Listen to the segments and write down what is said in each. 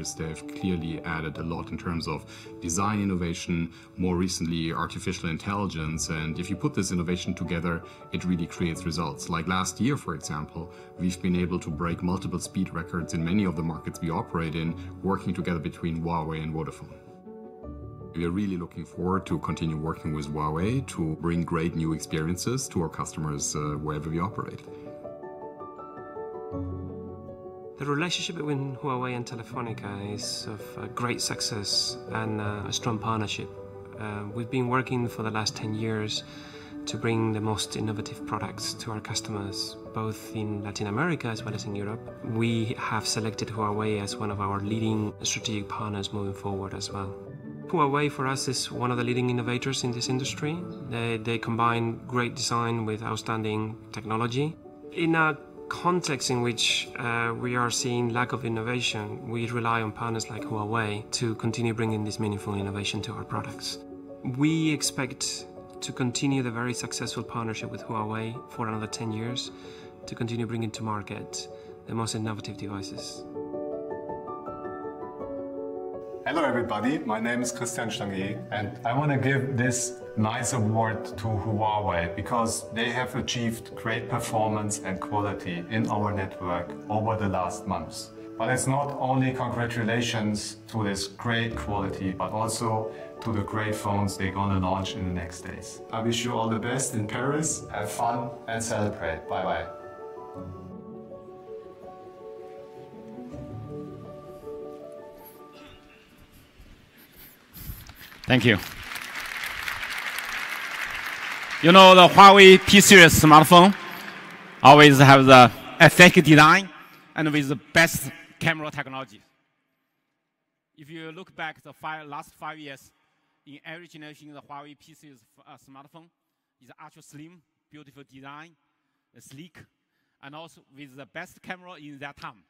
makers, they've clearly added a lot in terms of design innovation, more recently artificial intelligence, and if you put this innovation together, it really creates results. Like last year, for example, we've been able to break multiple speed records in many of the markets we operate in, working together between Huawei and Vodafone. We are really looking forward to continue working with Huawei to bring great new experiences to our customers wherever we operate. The relationship between Huawei and Telefonica is of great success and a strong partnership. We've been working for the last 10 years to bring the most innovative products to our customers, both in Latin America as well as in Europe. We have selected Huawei as one of our leading strategic partners moving forward as well. Huawei for us is one of the leading innovators in this industry. They combine great design with outstanding technology. In a context in which we are seeing lack of innovation, we rely on partners like Huawei to continue bringing this meaningful innovation to our products. We expect to continue the very successful partnership with Huawei for another 10 years to continue bringing to market the most innovative devices. Hello everybody, my name is Christian Stange and I want to give this nice award to Huawei because they have achieved great performance and quality in our network over the last months. But it's not only congratulations to this great quality, but also to the great phones they're going to launch in the next days. I wish you all the best in Paris, have fun and celebrate. Bye bye. Thank you. You know, the Huawei P series smartphone always have the aesthetic design and with the best camera technology. If you look back the last 5 years, in every generation, the Huawei P series smartphone is ultra slim, beautiful design, sleek, and also with the best camera in that time.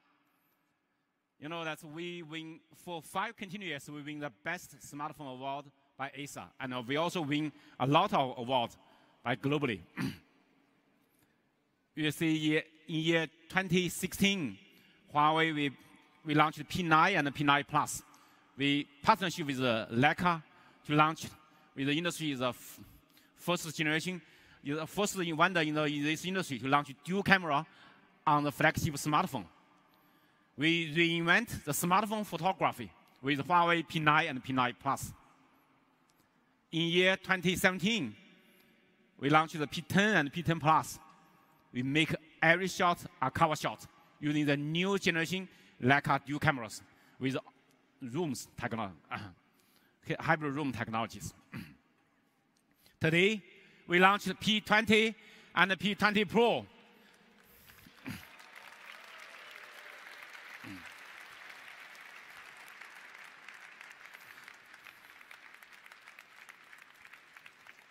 You know that we win for 5 continuous. We win the best smartphone award by ASA, and we also win a lot of awards by globally. You see, in year 2016, Huawei we launched P9 and P9 Plus. We partnership with Leica to launch with the industry's first generation, the first vendor in this industry to launch dual camera on the flagship smartphone. We reinvent the smartphone photography with Huawei P9 and P9 Plus. In year 2017, we launched the P10 and P10 Plus. We make every shot a cover shot using the new generation Leica dual cameras with rooms technology, hybrid room technologies. Today, we launched the P20 and the P20 Pro.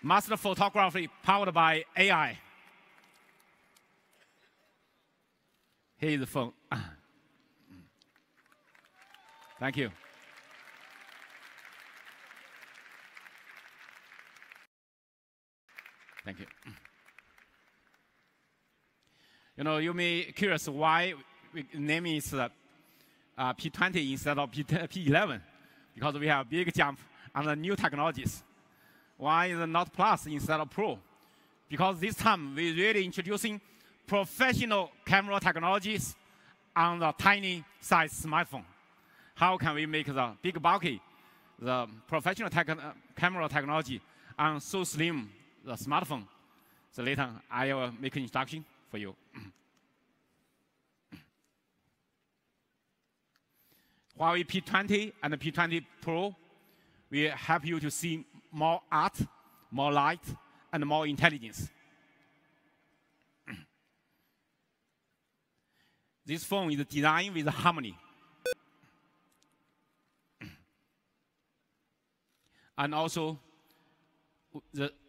Master photography powered by AI. Here is the phone. Thank you. Thank you. You know, you may be curious why we name it P20 instead of P11, because we have a big jump on the new technologies. Why is it not Plus instead of Pro? Because this time we're really introducing professional camera technologies on the tiny size smartphone. How can we make the big bulky, the professional camera technology on so slim the smartphone? So later I will make an introduction for you. Huawei P20 and the P20 Pro will help you to see more art, more light, and more intelligence. This phone is designed with harmony. And also,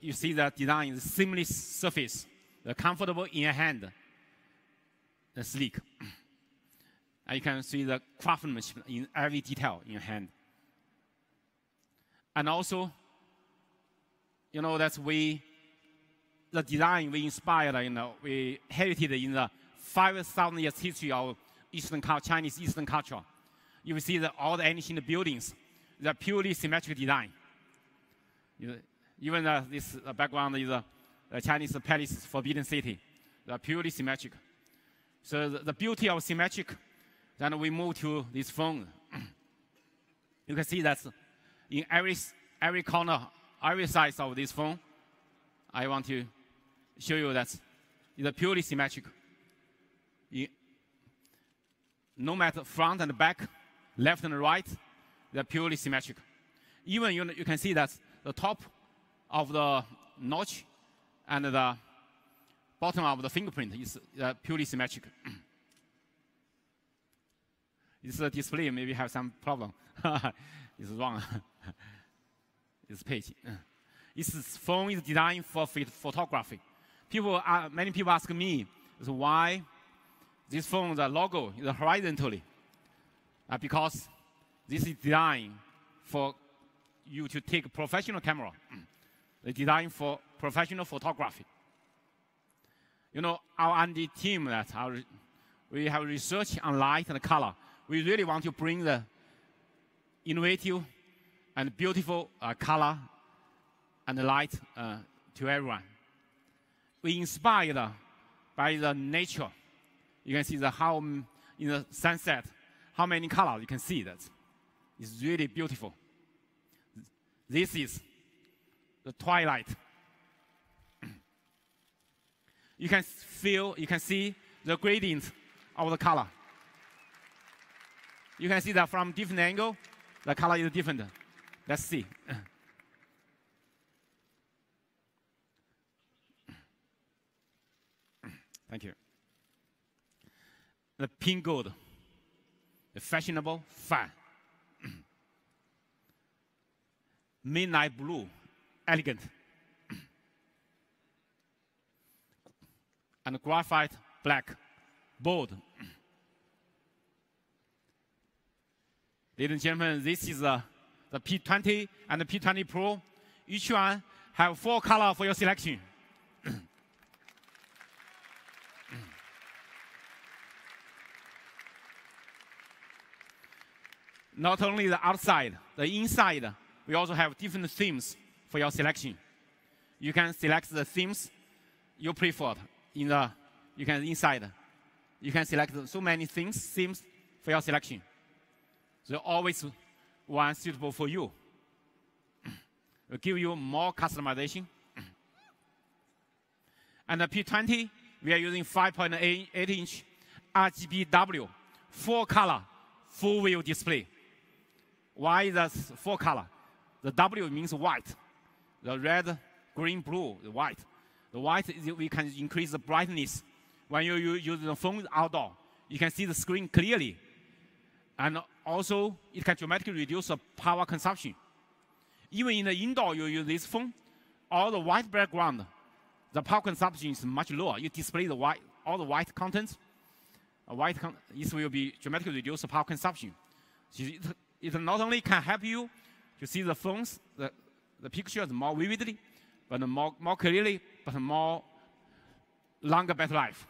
you see the design is seamless surface, the comfortable in your hand, the sleek. And you can see the craftsmanship in every detail in your hand. And also, you know, that's the design we inspired, we heritage in the 5,000 years history of Chinese Eastern culture. you will see that all the ancient buildings, they're purely symmetric design. Even this background is the Chinese palace, Forbidden City. They're purely symmetric. So the beauty of symmetric, then we move to this phone. You can see that in every corner, every size of this phone, I want to show you that it's purely symmetric. No matter front and back, left and right, they're purely symmetric. Even you can see that the top of the notch and the bottom of the fingerprint is purely symmetric. This display maybe have some problem. It's wrong. This page. This phone is designed for photography. Many people ask me why this phone, the logo is horizontally. Because this is designed for you to take professional camera. It's designed for professional photography. Our R&D team we have research on light and color. We really want to bring the innovative and beautiful color and light to everyone. We inspired by the nature. You can see how in the sunset, how many colors you can see that. It's really beautiful. This is the twilight. You can see the gradient of the color. You can see that from different angle, the color is different. Let's see. Thank you. The pink gold, the fashionable, fun. Midnight blue, elegant. And graphite black, bold. Ladies and gentlemen, this is the P20 and the P20 Pro. Each one have 4 colors for your selection. Not only the outside, the inside, we also have different themes for your selection. You can select the themes you prefer inside. You can select so many themes for your selection. So always one suitable for you. Will give you more customization. And the P20, we are using 5.8-inch RGBW, 4-color, full-view display. Why the 4-color? The W means white. The red, green, blue, the white. The white, we can increase the brightness. When you use the phone outdoor, you can see the screen clearly. And also, it can dramatically reduce the power consumption. Even in the indoor, you use this phone, all the white background, the power consumption is much lower. You display all the white content. This will be dramatically reduce the power consumption. So it not only can help you to see the phones, the pictures more vividly, but more clearly, but more longer battery life.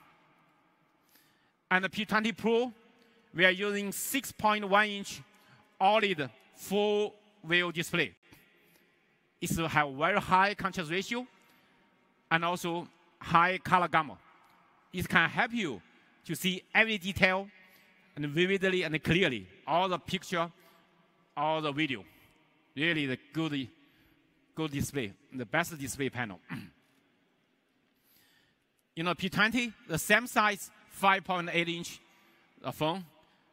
And the P20 Pro, we are using 6.1-inch OLED full-view display. It will have very high contrast ratio and also high color gamma. It can help you to see every detail and vividly and clearly, all the picture, all the video. Really the good display, the best display panel. P20, the same size, 5.8-inch phone,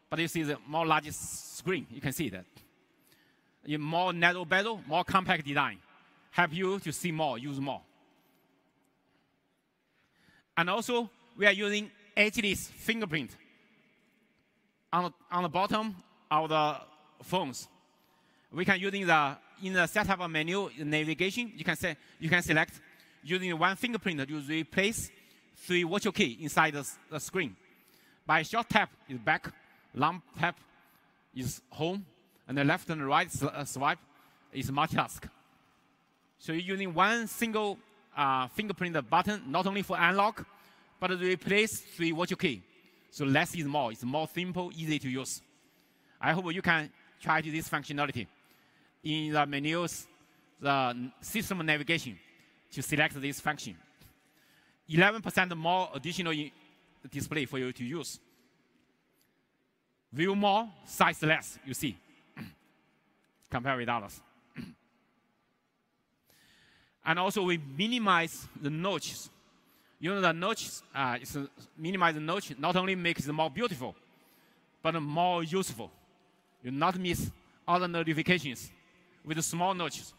but you see the more largest screen. You can see that. In more narrow bezel, more compact design, help you to see more, use more. And also, we are using edgeless fingerprint on the bottom of the phones. We can using in the setup menu navigation. You can select using one fingerprint to replace 3 virtual keys inside the screen. By short tap is back, long tap is home, and the left and right swipe is multitask. So you're using one single fingerprint button, not only for unlock, but to replace 3 virtual keys. So less is more. It's more simple, easy to use. I hope you can try this functionality in the menus, the system navigation, to select this function. 11% more additional display for you to use. View more, size less, you see, compared with others. And also, we minimize the notches. You know, the notches, minimize the notch not only makes it more beautiful, but more useful. You not miss all the notifications with the small notches.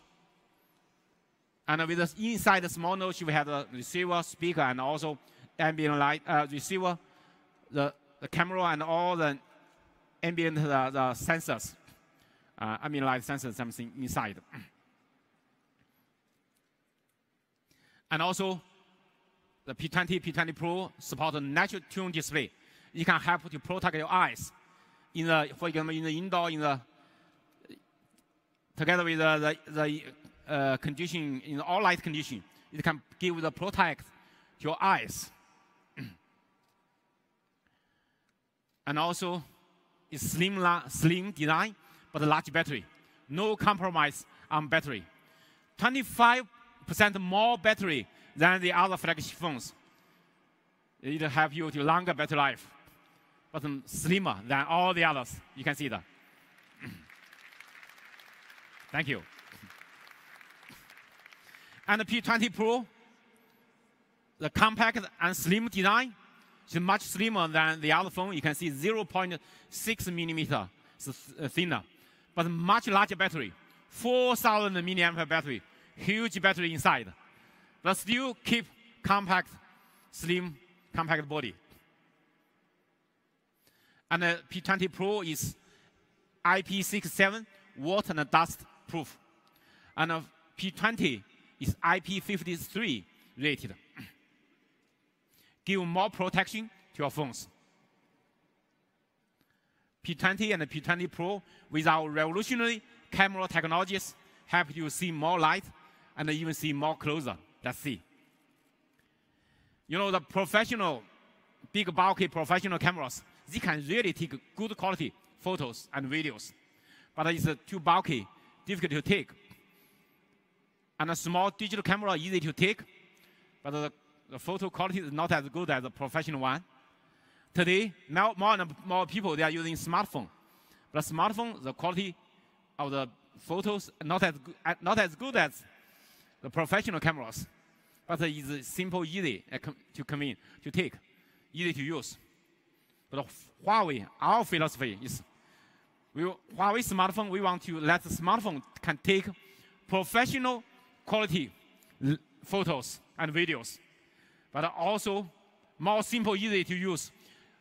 And with the inside the small notch, we have the receiver, speaker, and also ambient light receiver, the camera, and all the ambient the sensors, ambient light sensors, something inside. And also, the P20, P20 Pro support a natural tune display. It can help to protect your eyes. For example, in the indoor, together with the condition, in all light condition, it can give the protect your eyes. And also, it's slim design, but a large battery. No compromise on battery. 25% more battery than the other flagship phones. It helps you to longer battery life, but slimmer than all the others. You can see that. Thank you. And the P20 Pro, the compact and slim design is much slimmer than the other phone. You can see 0.6 millimeter thinner, but much larger battery, 4,000 milliampere battery, huge battery inside, but still keep compact, slim, compact body. And the P20 Pro is IP67 water and dust proof, and the P20 is IP53 rated. Give more protection to your phones. P20 and the P20 Pro, with our revolutionary camera technologies, help you see more light and even see more closer. Let's see. You know, the professional, big bulky professional cameras, they can really take good quality photos and videos, but it's too bulky, difficult to take. And a small digital camera, easy to take, but the photo quality is not as good as a professional one. Today, more and more people, they are using smartphone. But smartphone, the quality of the photos not as good as the professional cameras. But it's simple, easy to take, easy to use. But Huawei, our philosophy is, Huawei smartphone, we want to let the smartphone can take professional quality photos and videos, but also more simple, easy to use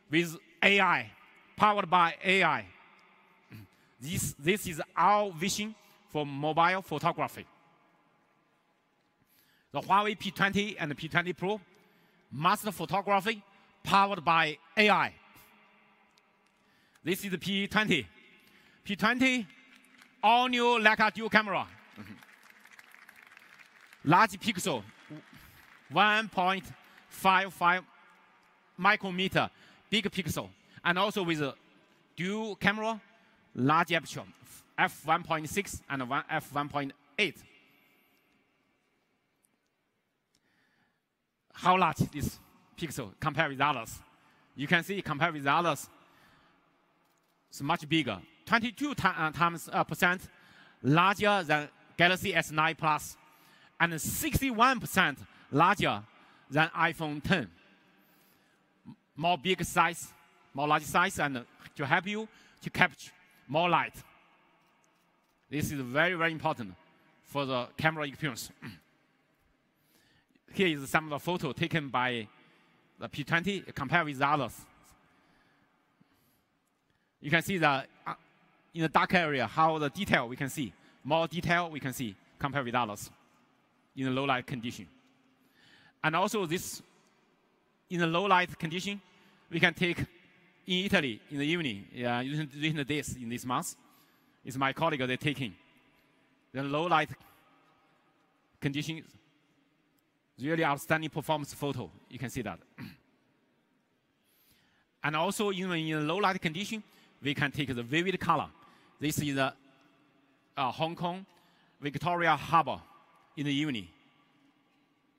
with AI, powered by AI. This is our vision for mobile photography. The Huawei P20 and the P20 Pro, master photography powered by AI. This is the P20. P20, all new Leica dual camera. Large pixel, 1.55 micrometer, big pixel, and also with a dual camera, large aperture, f1.6 and f1.8. How large this pixel compared with others? You can see compared with others, it's much bigger, 22% larger than Galaxy S9 Plus, and 61% larger than iPhone 10. More big size, more large size, and to help you to capture more light. This is very, very important for the camera experience. Here is some of the photos taken by the P20 compared with the others. You can see that in the dark area, how the detail we can see, more detail we can see compared with others in the low light condition. And also this, in the low light condition, we can take in Italy in the evening, during the days in this month. It's my colleague, they're taking the low light condition, really outstanding performance photo. You can see that. And also even in a low light condition, we can take the vivid color. This is the Hong Kong Victoria Harbor in the evening.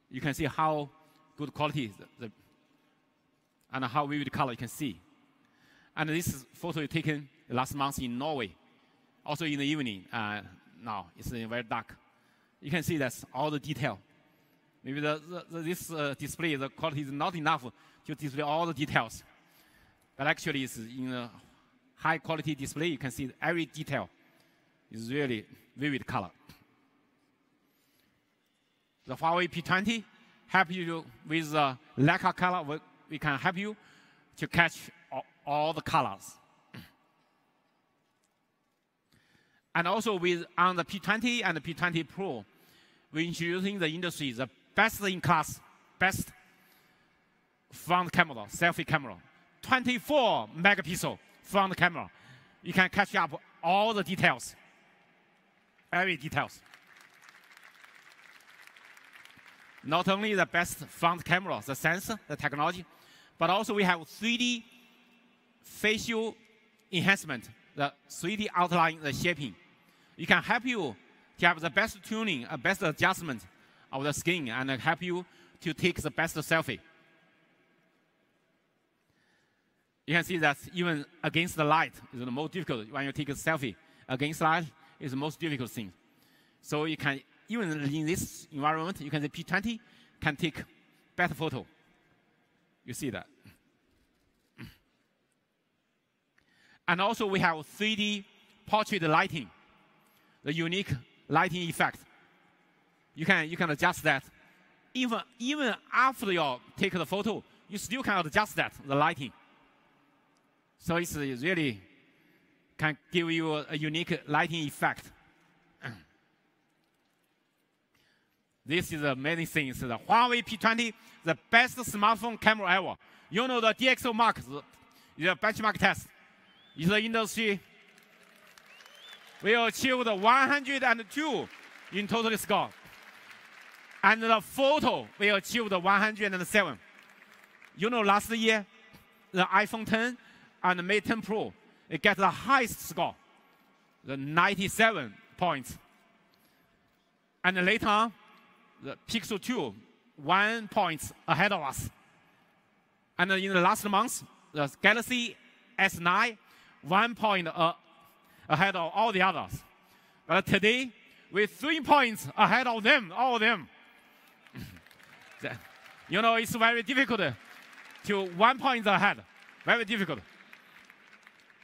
You can see how good quality and how vivid color you can see. And this photo is taken last month in Norway, also in the evening. Now it's very dark. You can see that's all the detail. Maybe this display, the quality is not enough to display all the details. But actually, it's in a high quality display. You can see every detail is really vivid color. The Huawei P20 help you with the Leica color. We can help you to catch all the colors. And also on the P20 and the P20 Pro, we're introducing the industry the best-in-class, best front camera, selfie camera. 24 megapixel front camera. You can catch up all the details, every details. Not only the best front camera, the sensor, the technology, but also we have 3D facial enhancement, the 3D outline, the shaping. It can help you to have the best tuning, a best adjustment of the skin, and help you to take the best selfie. You can see that even against the light is the most difficult. When you take a selfie against light, is the most difficult thing. So you can, even in this environment, you can say P20 can take better photo. You see that. And also we have 3D portrait lighting, the unique lighting effect. You can adjust that. Even after you take the photo, you still can adjust that, the lighting. So it's really can give you a unique lighting effect. This is amazing thing. It's the Huawei P20, the best smartphone camera ever. You know the DxO mark is a benchmark test. In the industry, we achieved 102 in total score. And the photo, we achieved 107. You know, last year, the iPhone 10 and the Mate 10 Pro, it got the highest score, the 97 points. And later on, the Pixel 2, 1 point ahead of us. And in the last month, the Galaxy S9, 1 point ahead of all the others. But today, we're 3 points ahead of them, all of them. You know, it's very difficult to 1 point ahead, very difficult.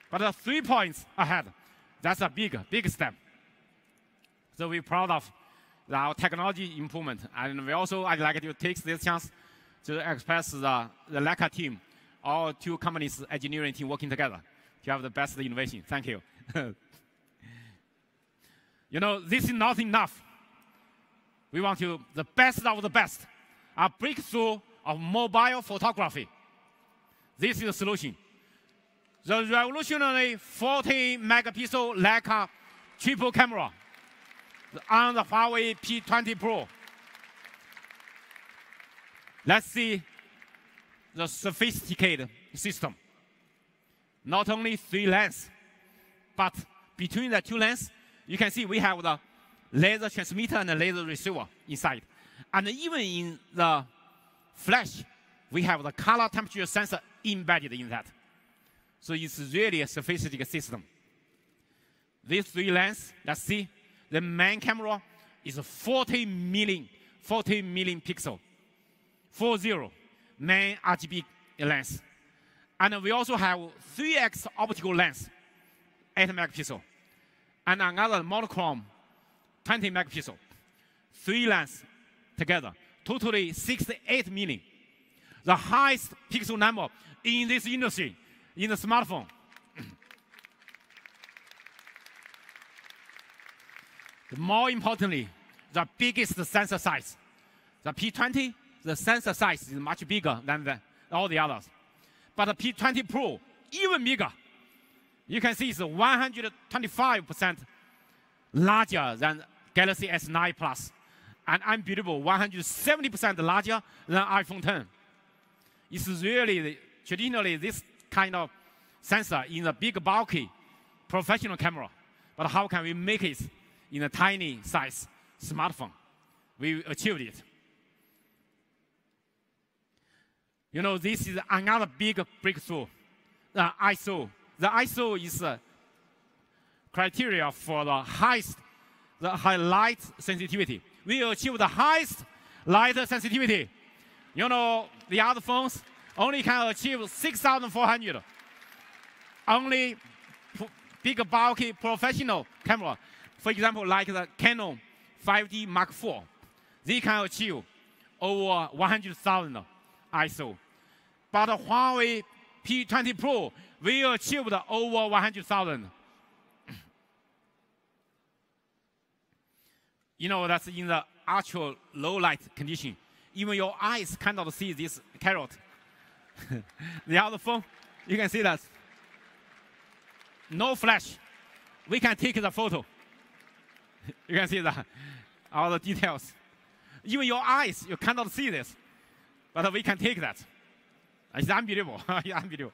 But 3 points ahead, that's a big step. So we're proud of our technology improvement. And we also, I'd like to take this chance to express the Leica team, all two companies' engineering team working together to have the best innovation. Thank you. You know, this is not enough. We want the best of the best, a breakthrough of mobile photography. This is the solution. The revolutionary 14-megapixel Leica triple camera on the Huawei P20 Pro. Let's see the sophisticated system. Not only 3 lenses, but between the 2 lenses, you can see we have the laser transmitter and the laser receiver inside. And even in the flash, we have the color temperature sensor embedded in that. So it's really a sophisticated system. These 3 lenses, let's see. The main camera is a 40 million pixel, 40 main RGB lens. And we also have 3x optical lens, 8 megapixel. And another monochrome, 20 megapixel. 3 lenses together, totally 68 million. The highest pixel number in this industry, in the smartphone. More importantly, the biggest sensor size. The P20, the sensor size is much bigger than all the others. But the P20 Pro, even bigger. You can see it's 125% larger than Galaxy S9 Plus. And unbelievable, 170% larger than iPhone 10. It's really, traditionally, this kind of sensor in a big, bulky, professional camera. But how can we make it in a tiny size smartphone? We achieved it. You know, this is another big breakthrough, the ISO. The ISO is a criteria for the high light sensitivity. We achieved the highest light sensitivity. You know, the other phones only can achieve 6,400. Only big, bulky, professional camera, for example, like the Canon 5D Mark IV, they can achieve over 100,000 ISO. But the Huawei P20 Pro, we achieved over 100,000. You know, that's in the ultra low light condition. Even your eyes cannot see this carrot. The other phone, you can see that. No flash. We can take the photo. You can see that, all the details. Even your eyes, you cannot see this. But we can take that. It's unbelievable. It's unbelievable.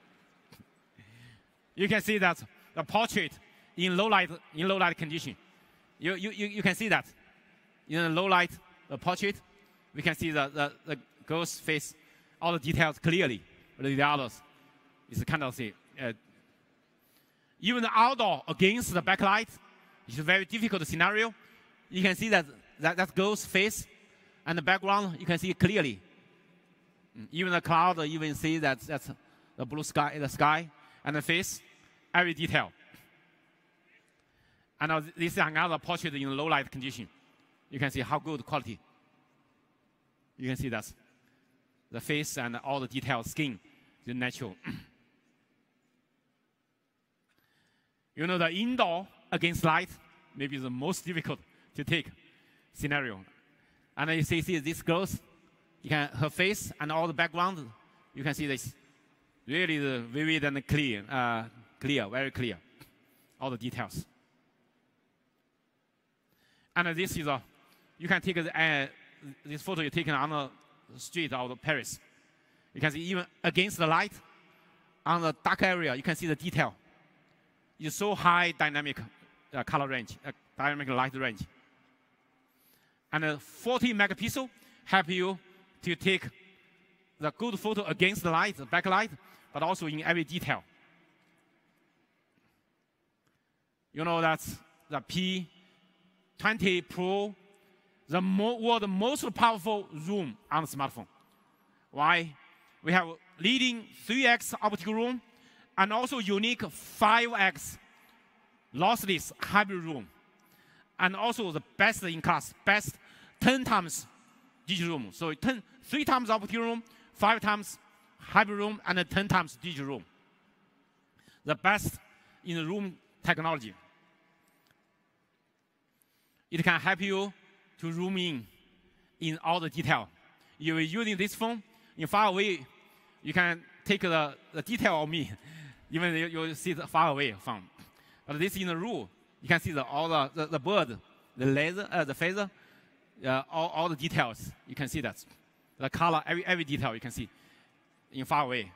You can see that the portrait in low light condition. You can see that. In the low light portrait, we can see the girl's face, all the details clearly. But the others, is kind of see. Even the outdoor against the backlight, it's a very difficult scenario. You can see that girl's face and the background, you can see clearly. Even the cloud, you even see that's the blue sky, the sky, and the face, every detail. And now this is another portrait in low light condition. You can see how good quality. You can see that. The face and all the details, skin, is natural. You know, the indoor against light maybe the most difficult to take scenario. And you see this girl's, her face and all the background, you can see this. Really vivid and clear, very clear, all the details. And this is you can take this photo you taken on the street of Paris. You can see even against the light, on the dark area, you can see the detail. It's so high dynamic color range, dynamic light range. And 40 megapixel help you to take the good photo against the light, the backlight, but also in every detail. You know, that's the P20 Pro, the world's most powerful zoom on the smartphone. Why? We have leading 3x optical zoom and also unique 5x lossless hybrid zoom. And also the best in class, best 10 times digital zoom. So 3 times optical zoom, 5 times hybrid zoom, and 10 times digital zoom. The best in the zoom technology. It can help you to zoom in all the detail. If you're using this phone, in far away, you can take the detail of me, even you see the far away from. But this in the room, you can see all the bird, the laser, the feather, all the details. You can see that. The color, every detail you can see in far away.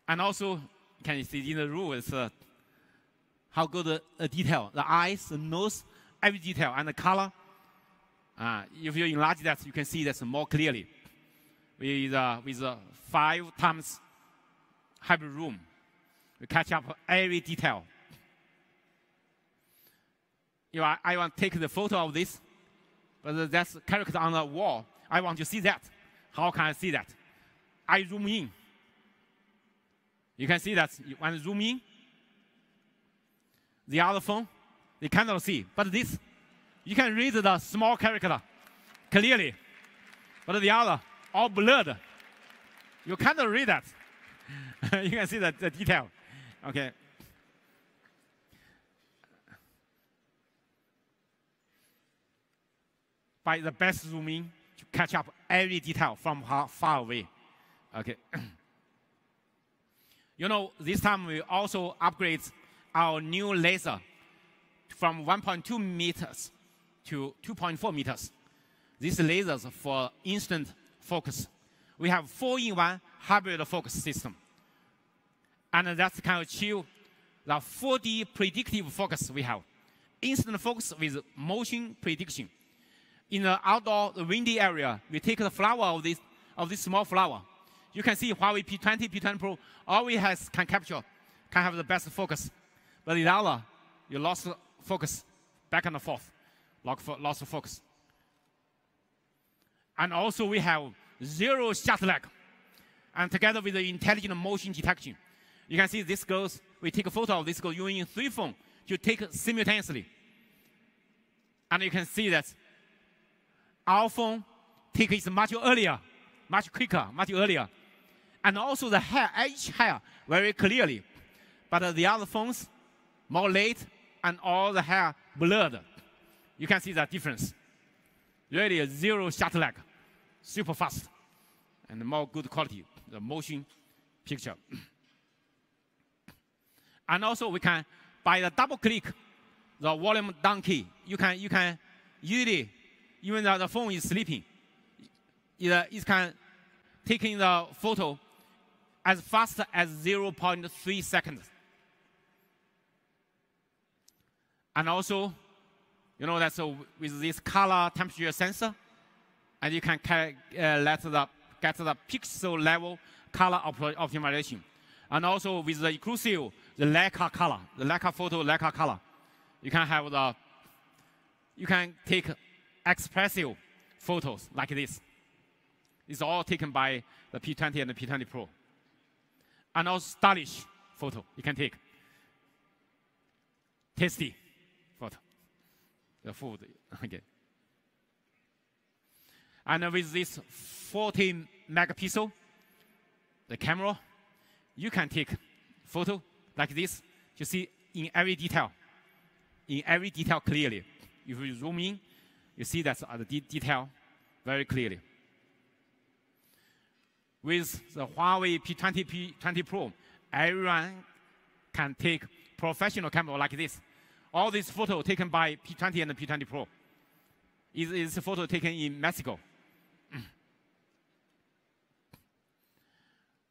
And also, can you see in the room is how good the detail, the eyes, the nose, every detail, and the color. If you enlarge that, you can see that more clearly. With 5 times hybrid zoom, we catch up every detail. I want to take the photo of this, but that's character on the wall. I want to see that. How can I see that? I zoom in. You can see that when you zoom in, the other phone, they cannot see. But this, you can read the small character clearly. But the other, all blurred. You cannot read that. You can see the detail. Okay. By the best zooming to catch up every detail from far away. Okay. You know, this time we also upgrade our new laser from 1.2 meters to 2.4 meters. These lasers for instant focus. We have 4-in-1 hybrid focus system. And that's kind of achieve the 4D predictive focus we have. Instant focus with motion prediction. In the outdoor, the windy area, we take the flower of this small flower. You can see Huawei P20, P20 Pro always can have the best focus. But the other, you lost focus back and forth, lost focus. And also we have zero shot lag. And together with the intelligent motion detection, you can see this goes, we take a photo of this goes using 3 phones to take simultaneously. And you can see that our phone take it much earlier, much quicker, much earlier. And also the hair, each hair very clearly. But the other phones, more late and all the hair blurred. You can see that difference. Really a zero shot lag, super fast, and more good quality, the motion picture. And also we can, by the double click, the volume down key, you can usually, even though the phone is sleeping, it can take in the photo as fast as 0.3 seconds. And also, you know that with this color temperature sensor, and you can get the pixel level color optimization. And also with the exclusive, the Leica color, the Leica photo, Leica color, you can take expressive photos like this. It's all taken by the P20 and the P20 Pro. And also stylish photo you can take. Tasty photo. The food, okay. And with this 40 megapixel, the camera, you can take photo like this to see in every detail clearly. If you zoom in, you see that the detail very clearly. With the Huawei P20, P20 Pro, everyone can take professional camera like this. All these photos taken by P20 and the P20 Pro. Is a photo taken in Mexico.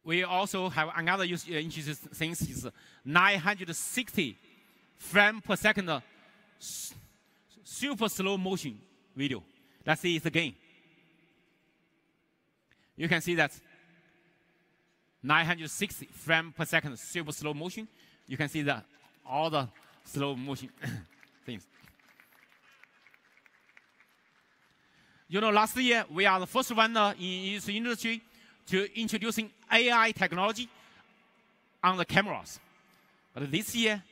We also have another interesting thing is 960 frames per second super slow motion video. Let's see it again. You can see that 960 frames per second super slow motion. You can see that all the slow motion things. You know, last year we are the first one in this industry to introducing AI technology on the cameras. But this year,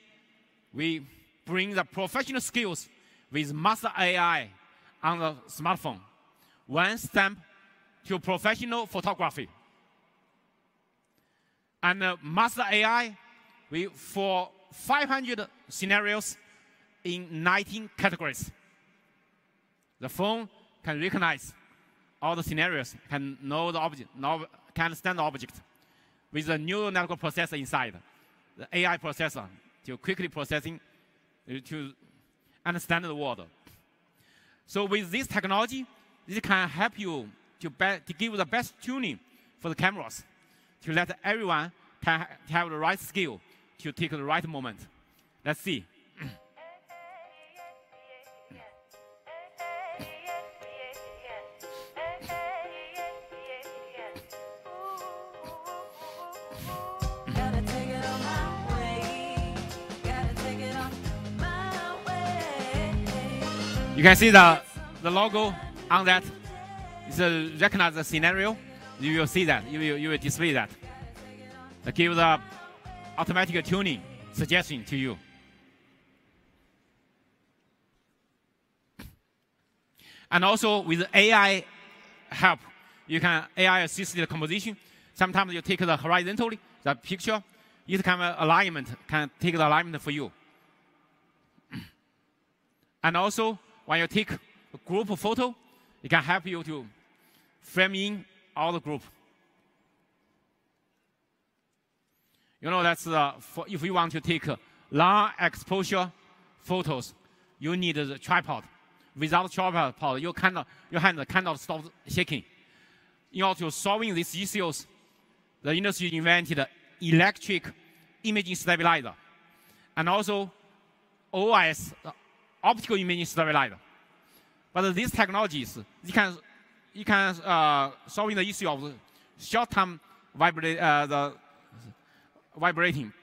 we bring the professional skills with master AI on the smartphone. One step to professional photography. And master AI for 500 scenarios in 19 categories. The phone can recognize all the scenarios, can know the object, can understand the object with a neural network processor inside, the AI processor to quickly processing to understand the world. So with this technology, this can help you to give the best tuning for the cameras, to let everyone can have the right skill to take the right moment. Let's see. You can see the logo on that. It's recognize the scenario. You will see that. You will display that. It gives the automatic tuning suggestion to you. And also with AI help, you can AI assist the composition. Sometimes you take the horizontally, the picture, it can alignment, can take the alignment for you. And also, when you take a group photo, it can help you to frame in all the group. You know, that's if you want to take long exposure photos, you need the tripod. Without tripod, your hand cannot stop shaking. In order to solving these issues, the industry invented electric imaging stabilizer, and also OIS, optical imaging stabilizer. But these technologies, you can solving the issue of short-term vibrating.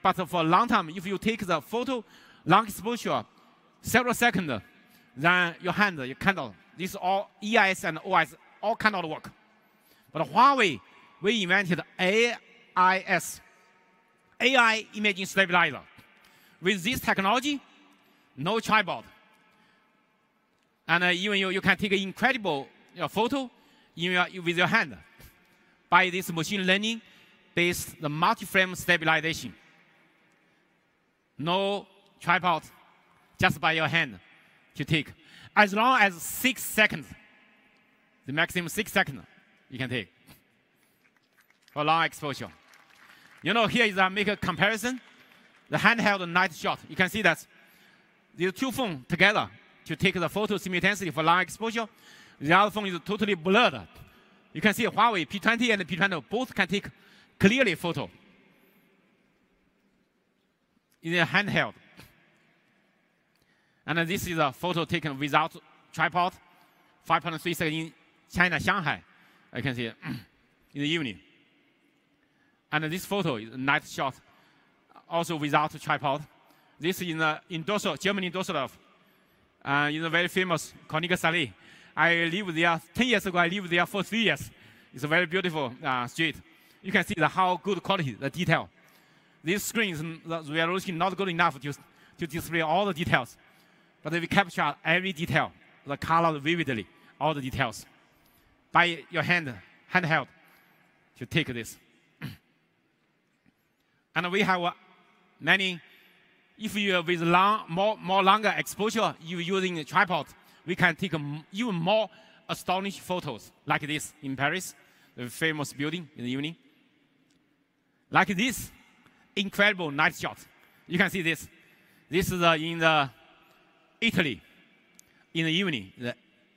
But for long term, if you take the photo, long exposure, several seconds, then your hand, you cannot. This all EIS and OIS all cannot work. But Huawei, we invented AIS, AI imaging stabilizer. With this technology, no tripod. And even you can take an incredible photo with your hand by this machine learning based the multi-frame stabilization. No tripod, just by your hand to take. As long as 6 seconds, the maximum 6 seconds you can take for long exposure. Here is make a comparison. The handheld night shot. You can see that these two phones together to take the photo simultaneously for long exposure. The other phone is totally blurred. You can see Huawei P20 and P20 both can take clearly photo in a handheld. And this is a photo taken without tripod, 5.3 seconds in China, Shanghai. I can see it in the evening. And this photo is a night shot, also without tripod. This is in Dosto, Germany, Düsseldorf. In a very famous Königsallee. I lived there 10 years ago. I lived there for 3 years. It's a very beautiful street. You can see how good quality, the detail. This screen is the resolution not good enough to display all the details. But we capture every detail, the color vividly, all the details. By your handheld, to take this. And we have many. If you with more longer exposure, you using a tripod, we can take even more astonishing photos, like this in Paris, the famous building in the evening. Like this incredible night shot. You can see this. This is in Italy in the evening,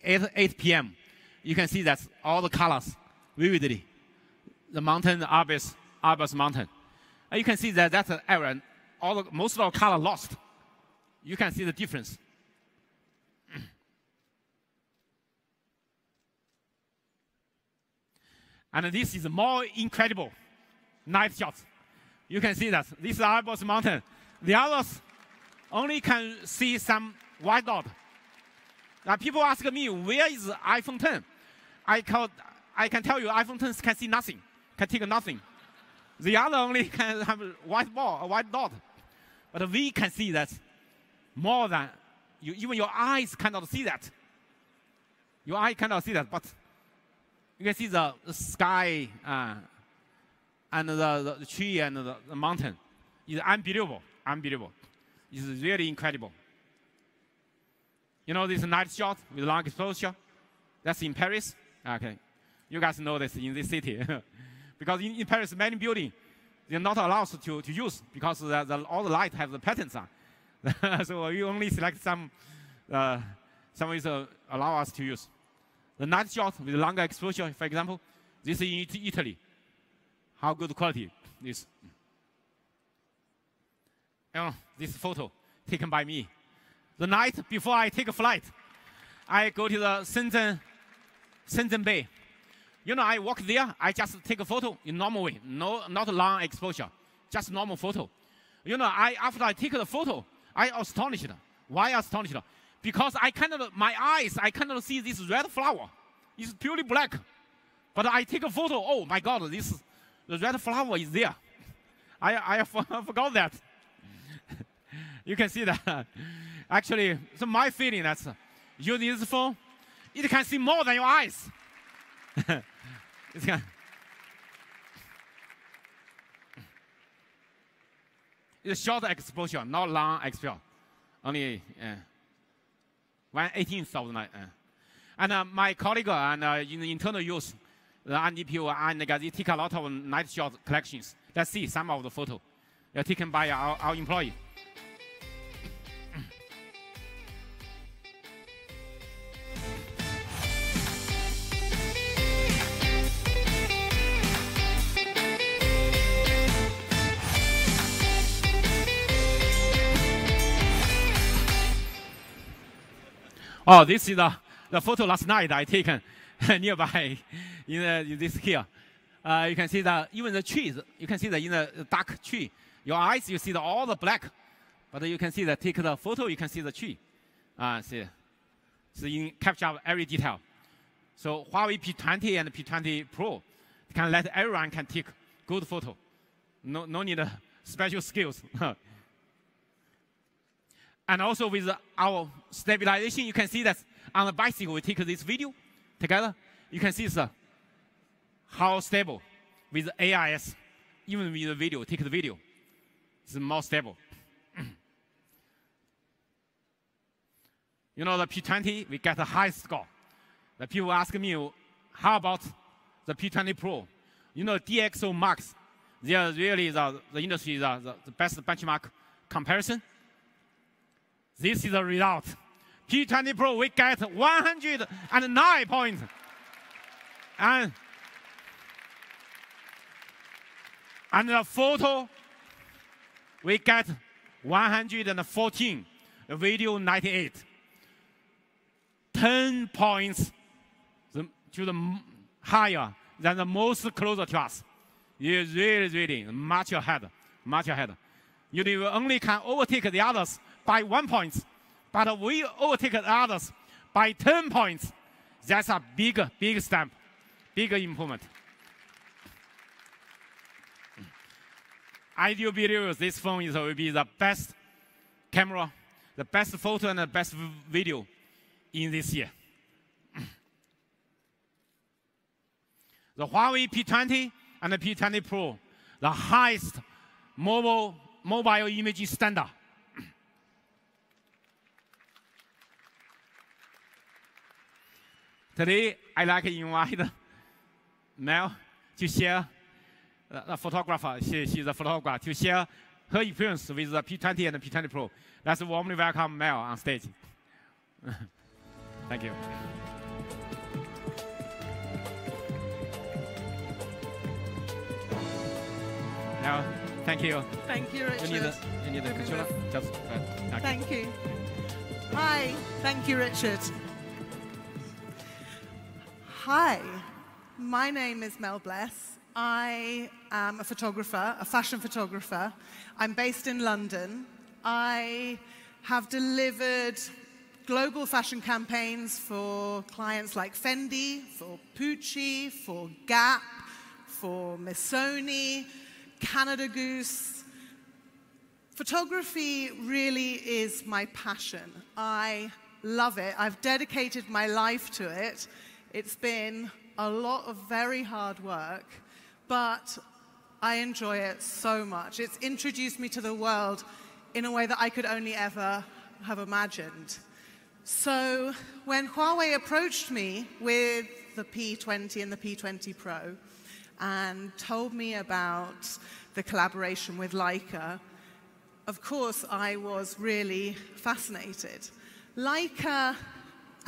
8 p.m. You can see that all the colors vividly. The mountain, Albus mountain. And you can see that that's an area. Most of our color lost. You can see the difference. And this is more incredible night shots. You can see that this is Albus mountain. The others only can see some white dot. Now people ask me, where is iPhone 10? I can tell you, iPhone 10 can see nothing, can take nothing. The other only can have a white ball, a white dot. But we can see that more than even your eyes cannot see that. Your eye cannot see that, but you can see the sky and the tree and the mountain. It's unbelievable, unbelievable. It's really incredible. This night shot with long exposure. That's in Paris. Okay, you guys know this in this city. Because in Paris, many buildings, they're not allowed to use because all the light have the patterns on. So you only select some is allow us to use. The night shot with longer exposure, for example, this is in Italy. How good quality this. This photo taken by me. The night before I take a flight, I go to the Shenzhen Bay. I walk there, I just take a photo in normal way, not long exposure, just normal photo. After I take the photo, I astonished. Why astonished? Because I cannot see this red flower. It's purely black. But I take a photo, oh my God, the red flower is there. I forgot that. You can see that. Actually, so my feeling that's using this phone, it can see more than your eyes. It's short exposure, not long exposure. Only 1/18th of the night. And my colleague and in the internal use, the NDPO and they take a lot of night shot collections. Let's see some of the photos. They're taken by our employee. Oh, this is the photo last night I taken nearby in this here. You can see that even the trees, you can see that in the dark tree, your eyes, you see all the black. But you can see that, take the photo, you can see the tree. See. So you capture every detail. So Huawei P20 and P20 Pro can let everyone can take good photo. No need special skills. And also with our stabilization, you can see that on the bicycle, we take this video together. You can see how stable with AIS, even with the video, take the video, it's more stable. You know, the P20, we get a high score. The people ask me, how about the P20 Pro? You know, DxO marks, they are really the industry, the best benchmark comparison. This is the result. P20 Pro, we get 109 points. And the photo, we get 114. The video, 98. 10 points to the higher than the most closer to us. It's really much ahead, much ahead. You only can overtake the others by 1 point, but we overtake the others by 10 points. That's a big stamp, big improvement. I do believe this phone will be the best camera, the best photo, and the best video in this year. The Huawei P20 and the P20 Pro, the highest mobile imaging standard. Today, I like to invite Mel to share, the photographer, she's a photographer, to share her experience with the P20 and the P20 Pro. Let's warmly welcome Mel on stage. Thank you. Now, thank you. Thank you, Richard. You need a controller? Just, okay. Thank you. Hi. Thank you, Richard. Hi. My name is Mel Bless. I am a photographer, a fashion photographer. I'm based in London. I have delivered global fashion campaigns for clients like Fendi, for Pucci, for Gap, for Missoni, Canada Goose. Photography really is my passion. I love it. I've dedicated my life to it. It's been a lot of very hard work, but I enjoy it so much. It's introduced me to the world in a way that I could only ever have imagined. So when Huawei approached me with the P20 and the P20 Pro and told me about the collaboration with Leica, of course I was really fascinated. Leica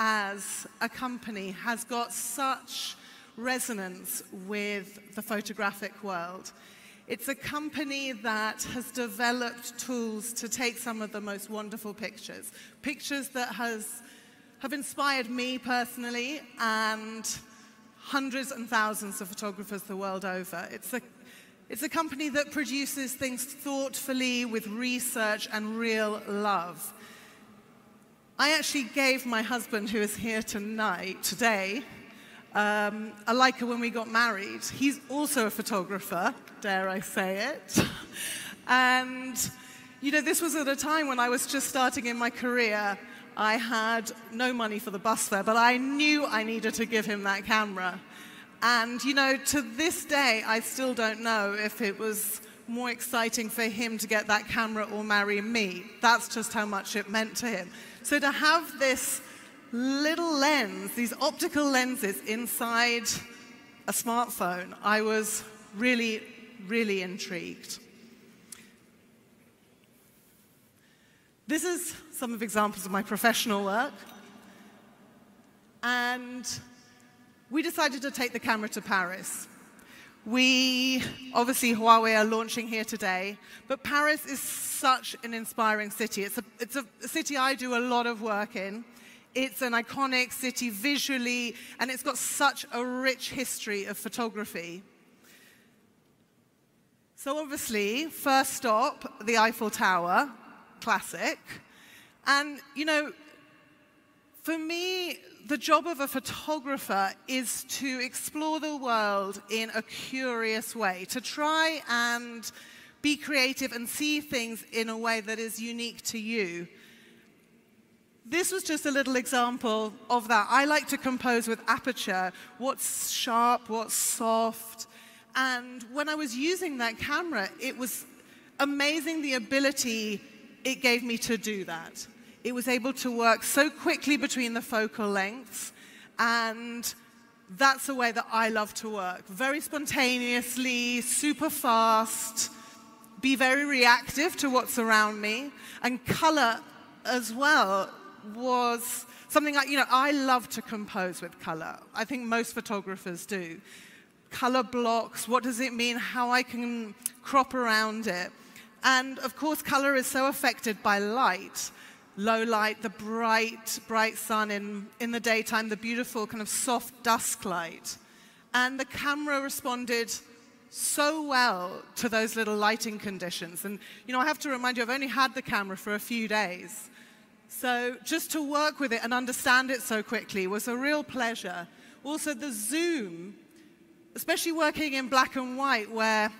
as a company has got such resonance with the photographic world. It's a company that has developed tools to take some of the most wonderful pictures, pictures that have inspired me personally and hundreds and thousands of photographers the world over. It's a company that produces things thoughtfully with research and real love. I actually gave my husband, who is here today, a Leica when we got married. He's also a photographer, dare I say it. And, you know, this was at a time when I was just starting in my career. I had no money for the bus fare, but I knew I needed to give him that camera. And, you know, to this day, I still don't know if it was more exciting for him to get that camera or marry me. That's just how much it meant to him. So to have this little lens, these optical lenses inside a smartphone, I was really, really intrigued. This is some of examples of my professional work. And we decided to take the camera to Paris. Obviously, Huawei are launching here today, but Paris is such an inspiring city. It's a city I do a lot of work in. It's an iconic city visually, and it's got such a rich history of photography. So obviously, first stop, the Eiffel Tower, classic. And, you know, for me, the job of a photographer is to explore the world in a curious way, to try and be creative and see things in a way that is unique to you. This was just a little example of that. I like to compose with aperture, what's sharp, what's soft. And when I was using that camera, it was amazing the ability it gave me to do that. It was able to work so quickly between the focal lengths, and that's the way that I love to work. Very spontaneously, super fast, be very reactive to what's around me, and color as well was something I love to compose with color. I think most photographers do. Color blocks, what does it mean, how I can crop around it. And of course, color is so affected by light. Low light, the bright sun in the daytime, the beautiful kind of soft dusk light. And the camera responded so well to those little lighting conditions. And you know, I have to remind you, I've only had the camera for a few days. So just to work with it and understand it so quickly was a real pleasure. Also the zoom, especially working in black and white, where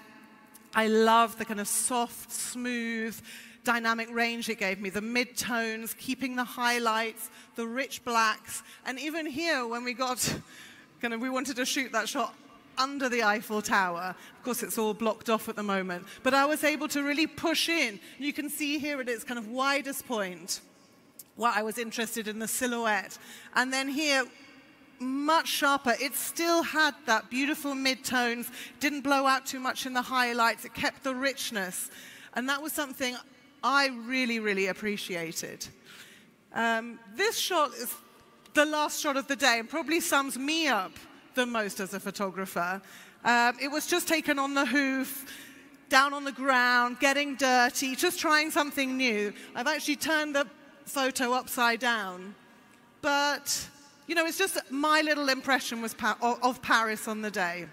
I love the kind of soft, smooth, dynamic range it gave me, the mid-tones, keeping the highlights, the rich blacks. And even here, when we wanted to shoot that shot under the Eiffel Tower. Of course, it's all blocked off at the moment. But I was able to really push in. You can see here at its kind of widest point where I was interested in the silhouette. And then here, much sharper. It still had that beautiful mid-tones, didn't blow out too much in the highlights. It kept the richness. And that was something I really, really appreciated. This shot is the last shot of the day and probably sums me up the most as a photographer. It was just taken on the hoof, down on the ground, getting dirty, just trying something new. I've actually turned the photo upside down. But, you know, it's just my little impression was of Paris on the day.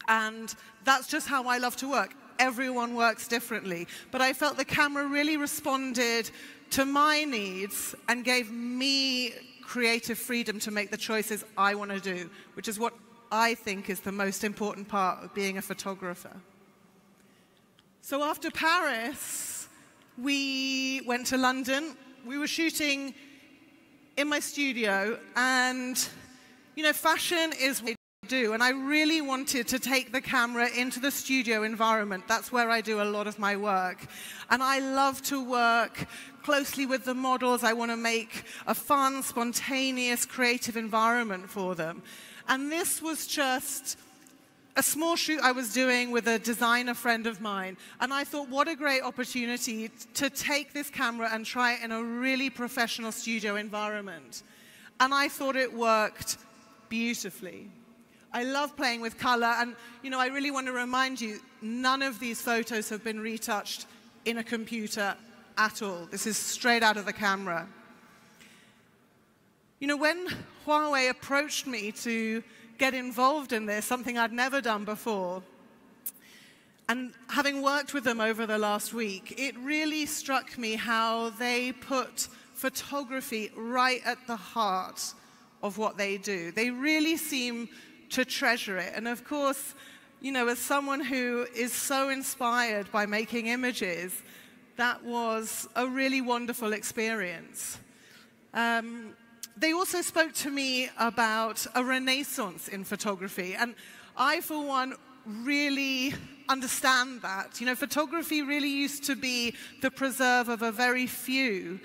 And that's just how I love to work. Everyone works differently. But I felt the camera really responded to my needs and gave me creative freedom to make the choices I want to do, which is what I think is the most important part of being a photographer. So after Paris, we went to London. We were shooting in my studio, and, you know, fashion is what I do, and I really wanted to take the camera into the studio environment. That's where I do a lot of my work. And I love to work closely with the models. I want to make a fun, spontaneous, creative environment for them. And this was just a small shoot I was doing with a designer friend of mine. And I thought, what a great opportunity to take this camera and try it in a really professional studio environment. And I thought it worked beautifully. I love playing with color, and you know, I really want to remind you, none of these photos have been retouched in a computer at all. This is straight out of the camera. You know, when Huawei approached me to get involved in this, something I'd never done before, and having worked with them over the last week, it really struck me how they put photography right at the heart of what they do. They really seem to treasure it. And of course, you know, as someone who is so inspired by making images, that was a really wonderful experience. They also spoke to me about a renaissance in photography. And I, for one, really understand that. You know, photography really used to be the preserve of a very few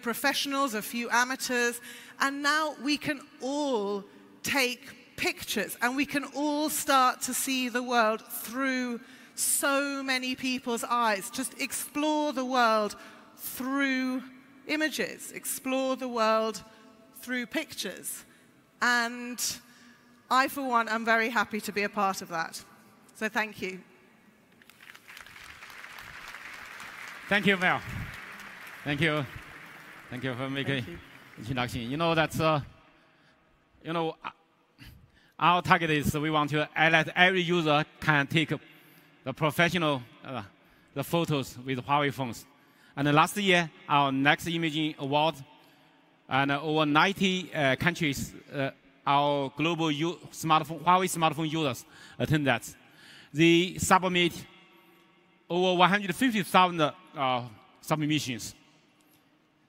professionals, a few amateurs. And now we can all take pictures, and we can all start to see the world through so many people's eyes. Just explore the world through images, explore the world through pictures. And I, for one, am very happy to be a part of that. So thank you. Thank you, Mel. Thank you. Thank you for making introduction. You know that's our target is we want to let every user can take the professional the photos with Huawei phones. And last year, our next imaging award, and over 90 countries, our global Huawei smartphone users attend that. They submit over 150,000 submissions.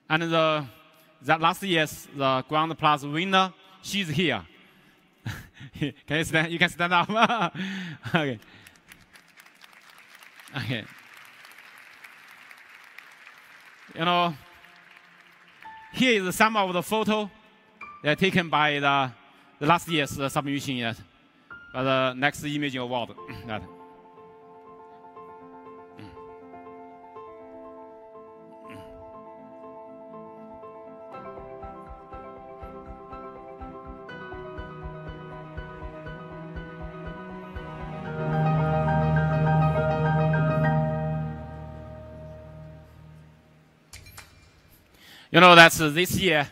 And that last year's the Grand Plus winner, she's here. Can you stand? You can stand up. Okay. Okay. You know, here is some of the photo that taken by the last year's submission yet, but the next image award. That. You know, that's this year,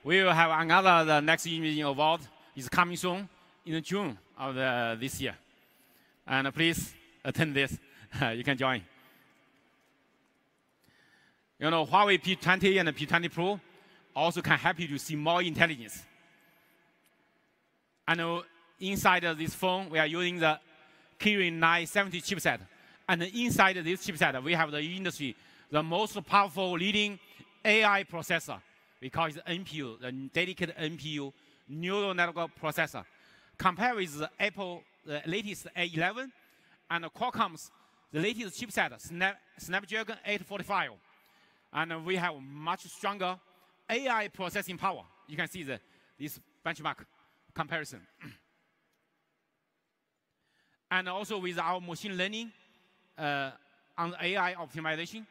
we will have another, the next imaging award is coming soon in June of this year. And please attend this, you can join. You know, Huawei P20 and P20 Pro also can help you to see more intelligence. And inside this phone, we are using the Kirin 970 chipset. And inside this chipset, we have the industry, the most powerful leading AI processor. We call it NPU, the dedicated NPU, neural network processor. Compared with the Apple, the latest A11, and Qualcomm's, the latest chipset, Snapdragon 845. And we have much stronger AI processing power. You can see this benchmark comparison. And also with our machine learning on AI optimization,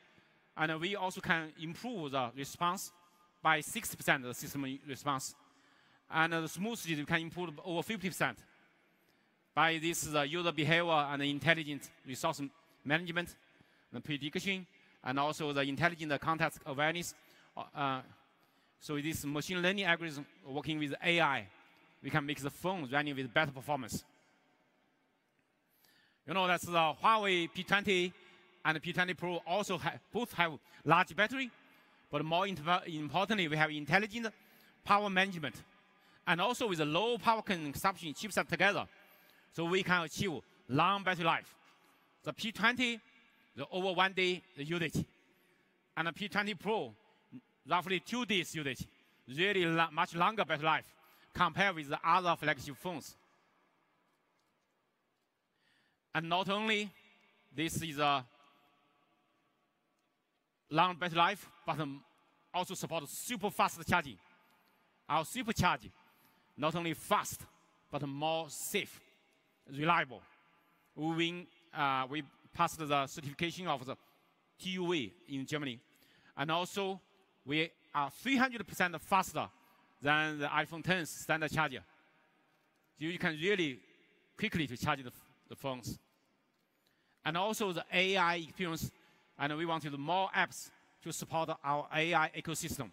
and we also can improve the response by 60%, the system response. And the smoothness we can improve over 50%. By this user behavior and intelligent resource management, the prediction, and also the intelligent context awareness. So this machine learning algorithm working with AI, we can make the phone running with better performance. You know, that's the Huawei P20 and P20 Pro also both have large battery, but more importantly, we have intelligent power management. And also with a low power consumption chipset together, so we can achieve long battery life. The P20, the over 1 day usage, and the P20 Pro, roughly 2 days usage, really much longer battery life compared with the other flagship phones. And not only this is a long battery life, but also supports super fast charging. Our supercharge, not only fast, but more safe, reliable. We passed the certification of the TUV in Germany. And also, we are 300% faster than the iPhone X's standard charger. So you can really quickly to charge the phones. And also the AI experience, and we wanted more apps to support our AI ecosystem.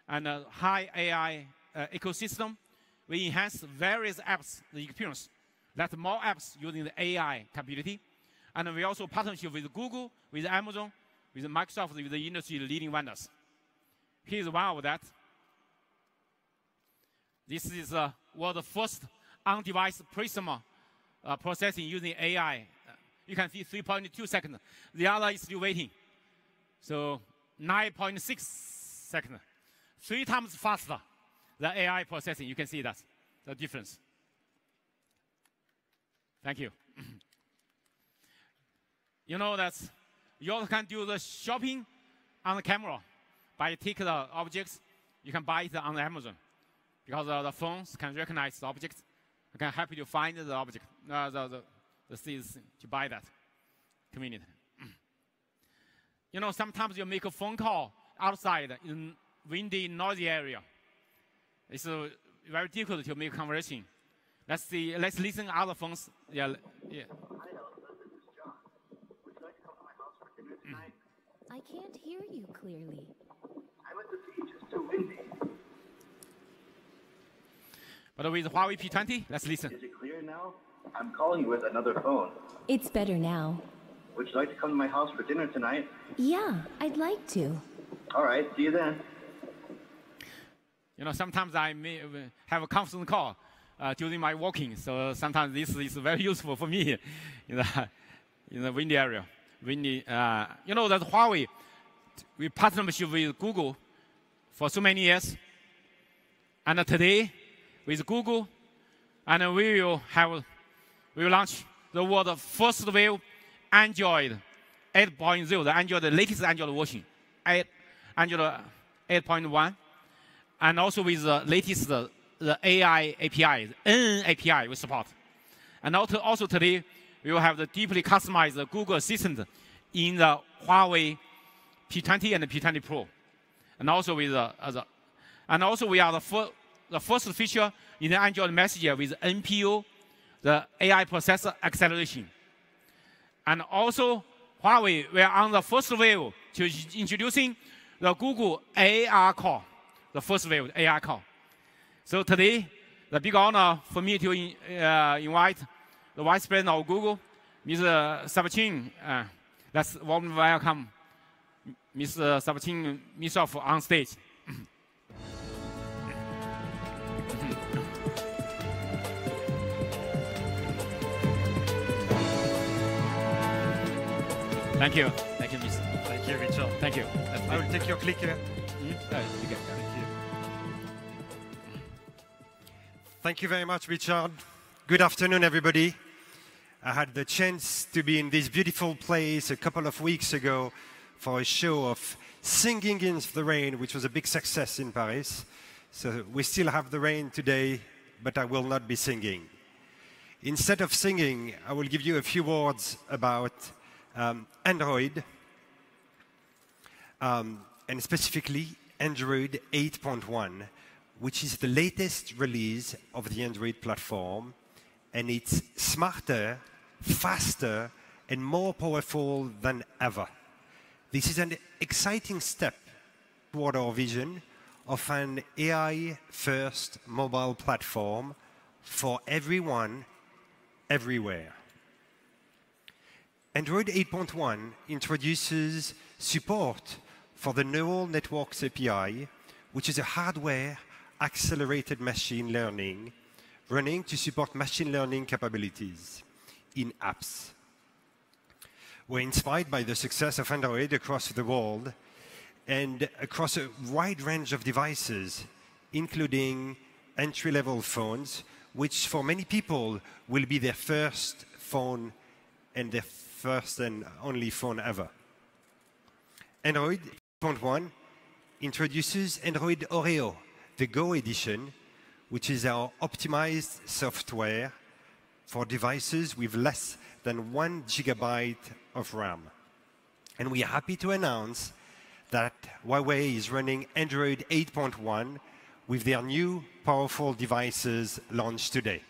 And a high AI ecosystem, we enhance various apps, the experience. Let more apps using the AI capability. And we also partnership with Google, with Amazon, with Microsoft, with the industry leading vendors. Here's one of that. This is world's first on-device Prisma processing using AI. You can see 3.2 seconds. The other is still waiting. So 9.6 seconds. 3 times faster, the AI processing. You can see that, the difference. Thank you. You know that you also can do the shopping on the camera. By take the objects, you can buy it on Amazon. Because the phones can recognize the objects. It can help you to find the object, the things to buy that. Convenient. You know, sometimes you make a phone call outside in windy, noisy area. It's very difficult to make a conversation. Let's see. Let's listen to other phones. Yeah. I can't hear you clearly. I went to see But with Huawei P20, let's listen. Is it clear now? I'm calling you with another phone. It's better now. Would you like to come to my house for dinner tonight? Yeah, I'd like to. All right, see you then. You know, sometimes I may have a constant call during my walking, so sometimes this is very useful for me in the windy area. You know that Huawei, we partnership with Google for so many years, and today with Google, and we will launch the world's first wave Android 8.0, the latest Android version, Android 8.1. And also with the latest the AI API, N API we support. And also today, we will have the deeply customized Google Assistant in the Huawei P20 and the P20 Pro. And also with we are the first feature in the Android Messenger with NPU, the AI processor acceleration. And also, Huawei, we are on the first wave to introducing the Google AR Core. The first wave, AI call. So today, the big honor for me to invite the Vice President of Google, Mr. Sabatini. Let's warmly welcome Mr. Sabatini himself on stage. Thank you. Thank you, Mr. Thank you, Richard. Thank you. I will take your clicker. Thank you very much, Richard. Good afternoon, everybody. I had the chance to be in this beautiful place a couple of weeks ago for a show of Singing in the Rain, which was a big success in Paris. So we still have the rain today, but I will not be singing. Instead of singing, I will give you a few words about Android, and specifically Android 8.1, which is the latest release of the Android platform, and it's smarter, faster, and more powerful than ever. This is an exciting step toward our vision of an AI-first mobile platform for everyone, everywhere. Android 8.1 introduces support for the Neural Networks API, which is a hardware-accelerated machine learning running to support machine learning capabilities in apps. We're inspired by the success of Android across the world and across a wide range of devices, including entry-level phones, which for many people will be their first phone and their first and only phone ever. Android 8.1 introduces Android Oreo, the Go edition, which is our optimized software for devices with less than 1 GB of RAM. And we are happy to announce that Huawei is running Android 8.1 with their new powerful devices launched today.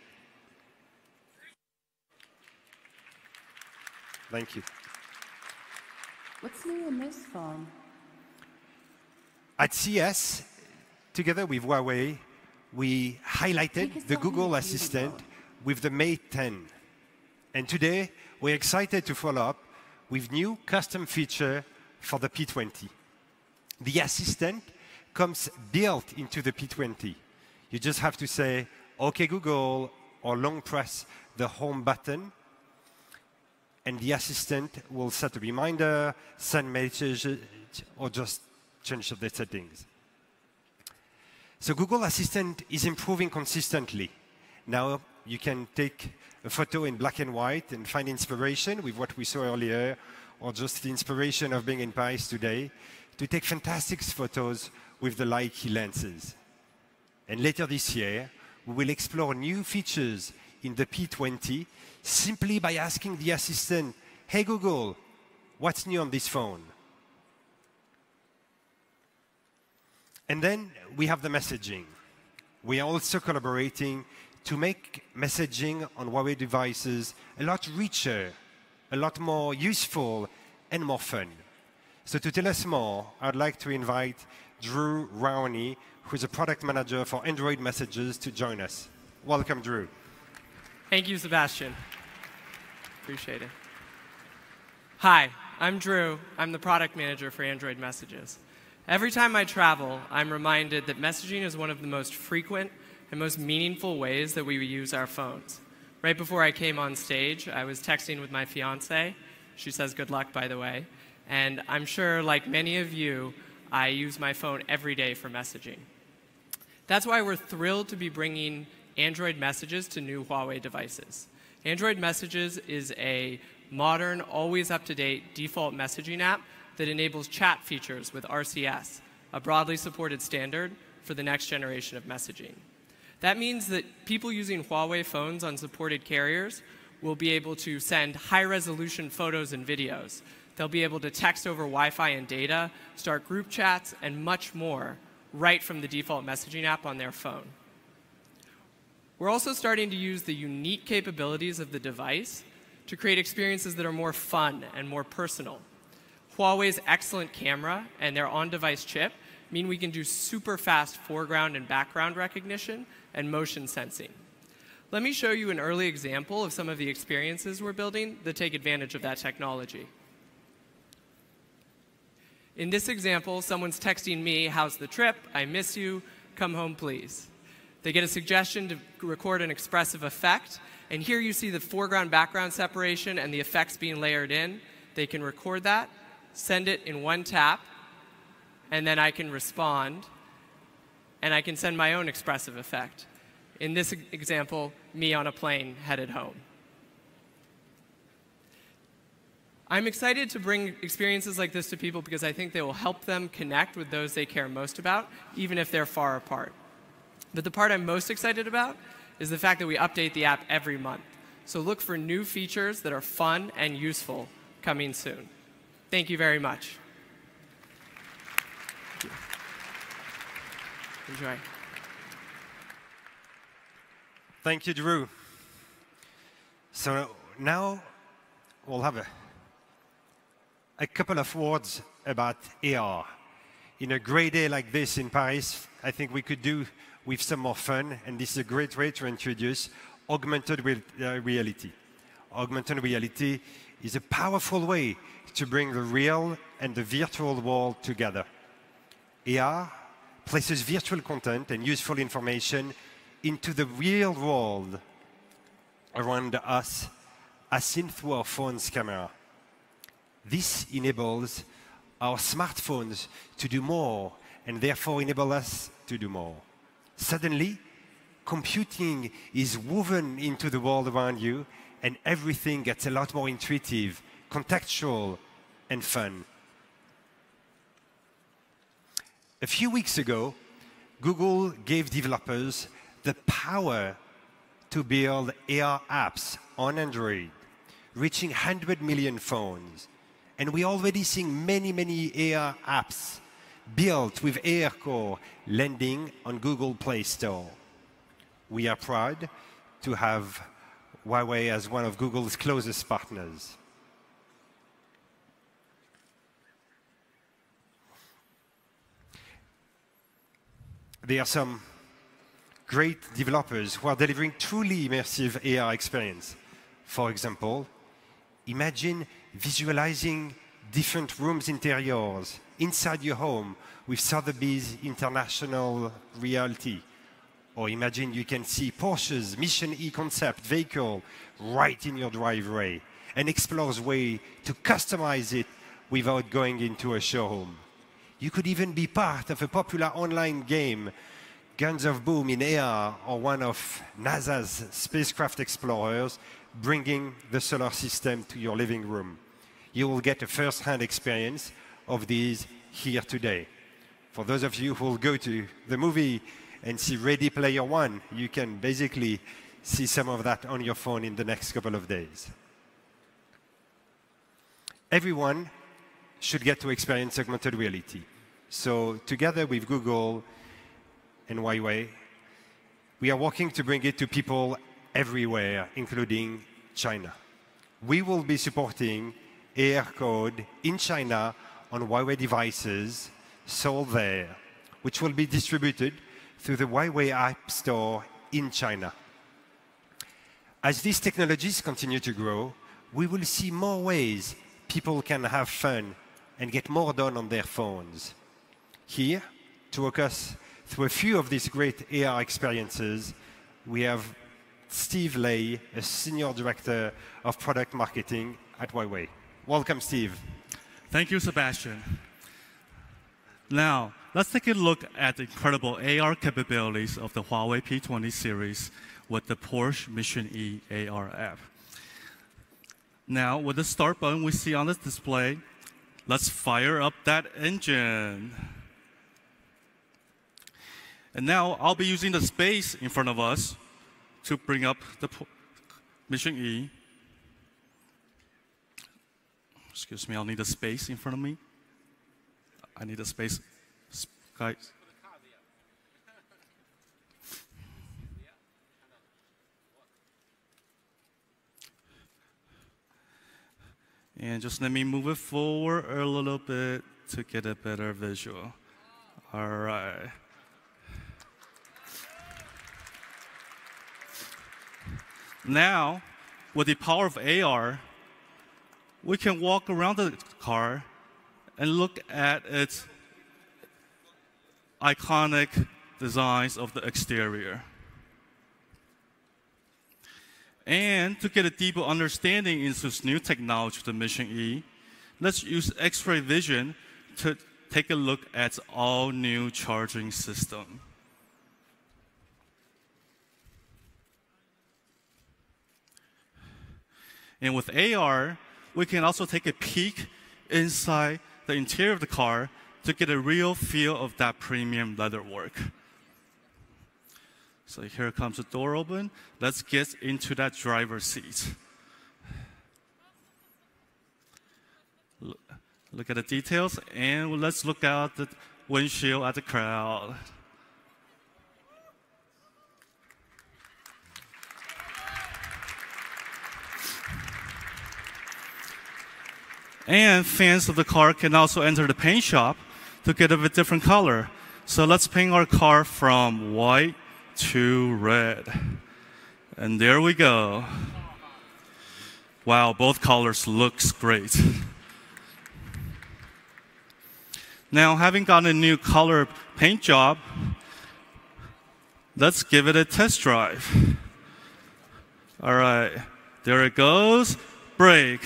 Thank you. What's new in this phone? At CES, together with Huawei, we highlighted the Google Assistant with the Mate 10. And today, we're excited to follow up with new custom feature for the P20. The Assistant comes built into the P20. You just have to say, OK, Google, or long press the Home button, and the Assistant will set a reminder, send messages, or just change the settings. So Google Assistant is improving consistently. Now you can take a photo in black and white and find inspiration with what we saw earlier, or just the inspiration of being in Paris today, to take fantastic photos with the Leica lenses. And later this year, we will explore new features in the P20 simply by asking the Assistant, hey Google, what's new on this phone? And then we have the messaging. We are also collaborating to make messaging on Huawei devices a lot richer, a lot more useful, and more fun. So to tell us more, I'd like to invite Drew Rowney, who is a product manager for Android Messages, to join us. Welcome, Drew. Thank you, Sebastian. Appreciate it. Hi, I'm Drew. I'm the product manager for Android Messages. Every time I travel, I'm reminded that messaging is one of the most frequent and most meaningful ways that we use our phones. Right before I came on stage, I was texting with my fiance. She says good luck, by the way. And I'm sure, like many of you, I use my phone every day for messaging. That's why we're thrilled to be bringing Android Messages to new Huawei devices. Android Messages is a modern, always up-to-date default messaging app that enables chat features with RCS, a broadly supported standard for the next generation of messaging. That means that people using Huawei phones on supported carriers will be able to send high-resolution photos and videos. They'll be able to text over Wi-Fi and data, start group chats, and much more right from the default messaging app on their phone. We're also starting to use the unique capabilities of the device to create experiences that are more fun and more personal. Huawei's excellent camera and their on-device chip mean we can do super fast foreground and background recognition and motion sensing. Let me show you an early example of some of the experiences we're building that take advantage of that technology. In this example, someone's texting me, "How's the trip? I miss you. Come home, please." They get a suggestion to record an expressive effect, and here you see the foreground-background separation and the effects being layered in. They can record that, send it in one tap, and then I can respond, and I can send my own expressive effect. In this example, me on a plane headed home. I'm excited to bring experiences like this to people because I think they will help them connect with those they care most about, even if they're far apart. But the part I'm most excited about is the fact that we update the app every month. So look for new features that are fun and useful coming soon. Thank you very much. Thank you. Enjoy. Thank you, Drew. So now we'll have a couple of words about AR. In a great day like this in Paris, I think we could do with some more fun, and this is a great way to introduce augmented reality. Augmented reality is a powerful way to bring the real and the virtual world together. AR places virtual content and useful information into the real world around us, as seen through our phone's camera. This enables our smartphones to do more, and therefore enable us to do more. Suddenly, computing is woven into the world around you, and everything gets a lot more intuitive, contextual, and fun. A few weeks ago, Google gave developers the power to build AR apps on Android, reaching 100 million phones. And we're already seeing many, many AR apps built with AR Core landing on Google Play Store. We are proud to have Huawei as one of Google's closest partners. There are some great developers who are delivering truly immersive AR experience. For example, imagine visualizing different rooms' interiors inside your home with Sotheby's International Realty. Or imagine you can see Porsche's Mission E concept vehicle right in your driveway and explore a way to customize it without going into a showroom. You could even be part of a popular online game, Guns of Boom in AR, or one of NASA's spacecraft explorers bringing the solar system to your living room. You will get a first-hand experience of these here today. For those of you who will go to the movie and see Ready Player One, you can basically see some of that on your phone in the next couple of days. Everyone should get to experience augmented reality. So together with Google and Huawei, we are working to bring it to people everywhere, including China. We will be supporting AR code in China on Huawei devices sold there, which will be distributed through the Huawei App Store in China. As these technologies continue to grow, we will see more ways people can have fun and get more done on their phones. Here, to walk us through a few of these great AR experiences, we have Steve Lay, a Senior Director of Product Marketing at Huawei. Welcome, Steve. Thank you, Sebastian. Now, let's take a look at the incredible AR capabilities of the Huawei P20 series with the Porsche Mission E AR app. Now, with the start button we see on this display, let's fire up that engine. And now I'll be using the space in front of us to bring up the Mission E. Excuse me, I'll need a space in front of me. I need a space, guys. And just let me move it forward a little bit to get a better visual. All right. Now, with the power of AR, we can walk around the car and look at its iconic designs of the exterior. And to get a deeper understanding into this new technology, the Mission E, let's use X-ray vision to take a look at all-new charging system. And with AR, we can also take a peek inside the interior of the car to get a real feel of that premium leatherwork. So here comes the door open. Let's get into that driver's seat. Look at the details, and let's look out the windshield at the crowd. And fans of the car can also enter the paint shop to get a bit different color. So let's paint our car from white to red. And there we go. Wow, both colors looks great. Now, having gotten a new color paint job, let's give it a test drive. All right, there it goes. Brake.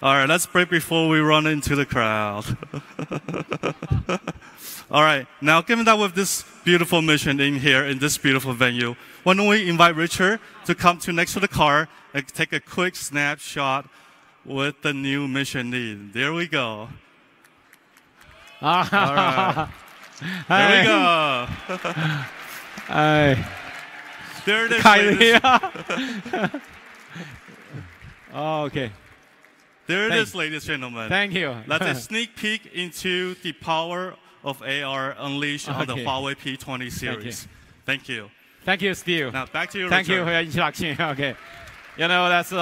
All right, let's brake before we run into the crowd. All right, now given that with this beautiful mission in here, in this beautiful venue, why don't we invite Richard to come to next to the car and take a quick snapshot with the new Mission E. There we go. All right. There we go. There it is, ladies. Oh, okay. There it is, ladies and gentlemen. Thank you. That's a sneak peek into the power of AR unleashed on the Huawei P20 series. Thank you. Thank you, Steve. Now back to you, Thank Richard. you for your introduction. Okay. You know, that's...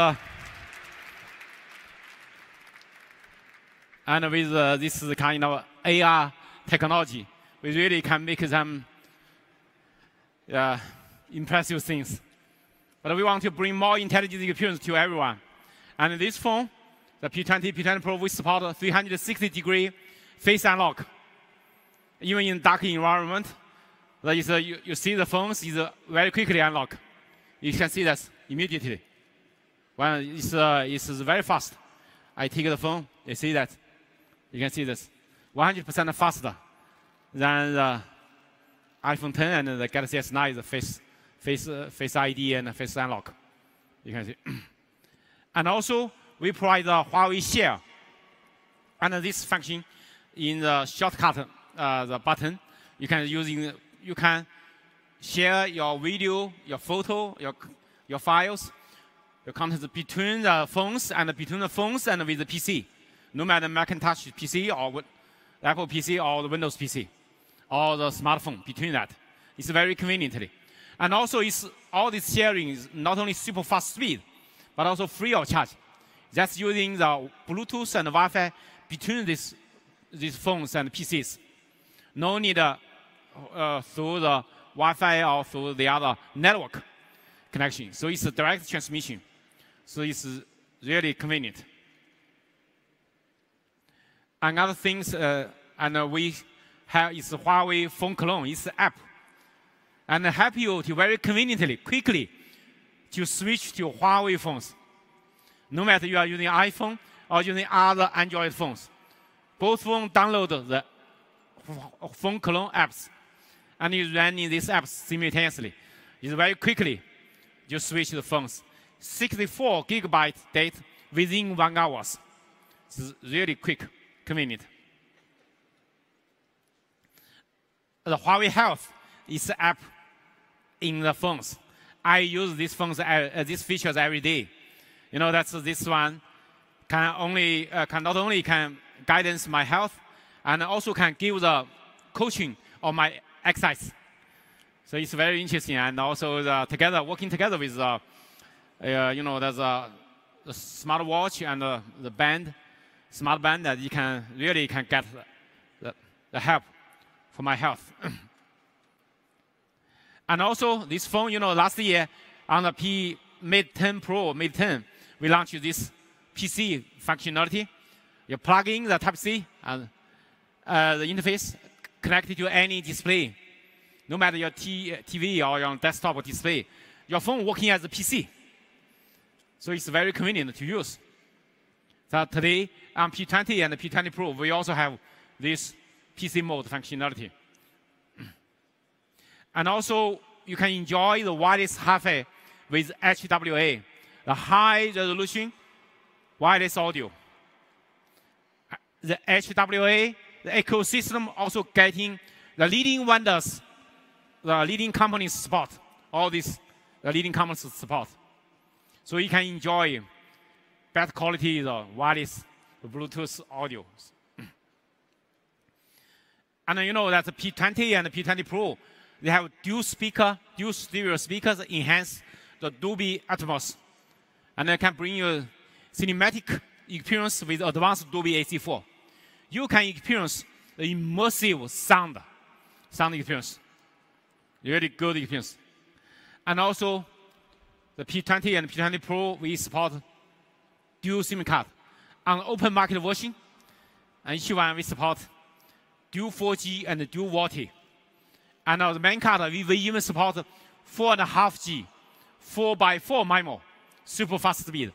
and with this kind of AR technology, we really can make some impressive things. But we want to bring more intelligent experience to everyone. And this phone, the P20, P20 Pro, we support 360-degree face unlock. Even in dark environment, that is, you see the phones is very quickly unlock. You can see that immediately. When it's very fast. I take the phone, you see that. You can see this. 100% faster than the iPhone 10 and the Galaxy S9, the face ID and face unlock. You can see. And also, we provide the Huawei Share. And this function in the shortcut, the button, you can share your video, your photo, your files, your contents between the phones and with the PC. No matter Macintosh PC or Apple PC or the Windows PC or the smartphone between that. It's very conveniently. And also, all this sharing is not only super fast speed, but also free of charge. That's using the Bluetooth and Wi-Fi between these phones and PCs. No need through the Wi-Fi or through the other network. connection. So it's a direct transmission. So it's really convenient. Another thing, we have is Huawei Phone Clone. It's an app, and help you to very conveniently, quickly, to switch to Huawei phones. No matter you are using iPhone or using other Android phones, both phones download the Phone Clone apps, and you running these apps simultaneously. It's very quickly you switch the phones. 64 GB data within 1 hour. It's really quick, convenient. The Huawei Health is an app in the phones. I use these phones, these features every day. You know, that's this one can not only can guidance my health, and also can give the coaching of my exercise. So it's very interesting, and also working together with there's the smartwatch and the smart band that you can really get the help for my health. And also this phone, last year on the Mate 10 Pro, Mate 10, we launched this PC functionality. You plug in the Type-C and the interface connected to any display, no matter your TV or your desktop display. Your phone working as a PC. So it's very convenient to use. So today on P20 and the P20 Pro, we also have this PC mode functionality. And also, you can enjoy the wireless Hi-Fi with HWA, the high resolution wireless audio. The HWA, the ecosystem also getting the leading vendors, the leading companies support, all these the leading companies support. So you can enjoy better quality wireless Bluetooth audio. And you know that the P20 and the P20 Pro, they have dual stereo speakers enhance the Dolby Atmos. And they can bring you cinematic experience with advanced Dolby AC4. You can experience the immersive sound experience. Really good experience. And also, the P20 and P20 Pro, we support dual SIM card. On open market version, and each one we support dual 4G and dual VoLTE. And on the main card, we even support 4.5G, 4x4 MIMO, super fast speed,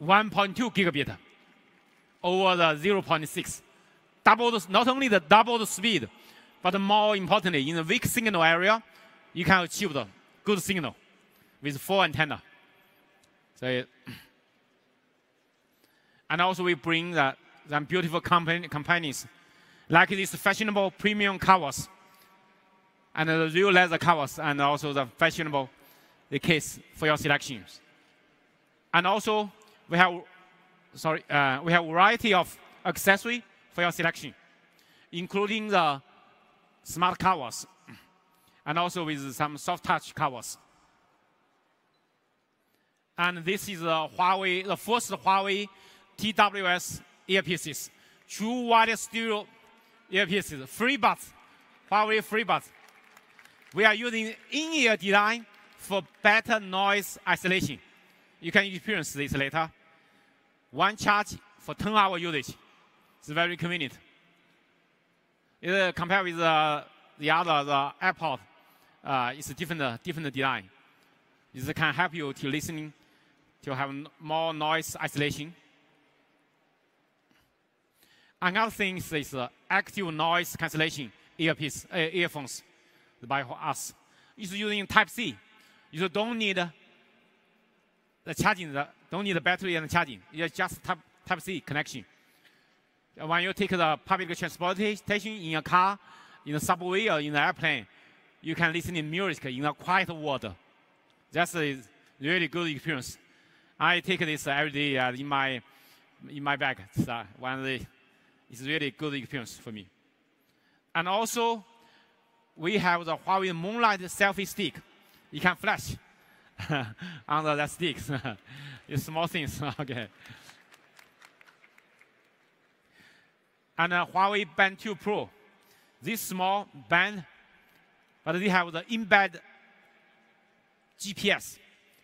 1.2 gigabit over the 0.6. Not only the double the speed, but more importantly, in the weak signal area, you can achieve the good signal with 4 antenna. So, and also we bring some beautiful companies like these fashionable premium covers and the real leather covers, and also the fashionable case for your selections. And also we have a variety of accessory for your selection, including the smart covers and also with some soft touch covers. And this is the first Huawei TWS earpieces, true wireless stereo earpieces, FreeBuds, Huawei FreeBuds. We are using in-ear design for better noise isolation. You can experience this later. One charge for 10-hour usage. It's very convenient. Compared with the AirPod, it's a different design. It can help you to listening, to have more noise isolation. Another thing is active noise cancellation earphones by us. It's using Type-C. You don't need the charging, don't need the battery and the charging. It's just Type-C connection. When you take the public transportation in a car, in the subway or in the airplane, you can listen to music in a quiet world. That's a really good experience. I take this every day in my bag. It's really good experience for me. And also, we have the Huawei Moonlight selfie stick. You can flash under that stick. It's small things. Okay. And Huawei Band 2 Pro. This small band, but they have the embed GPS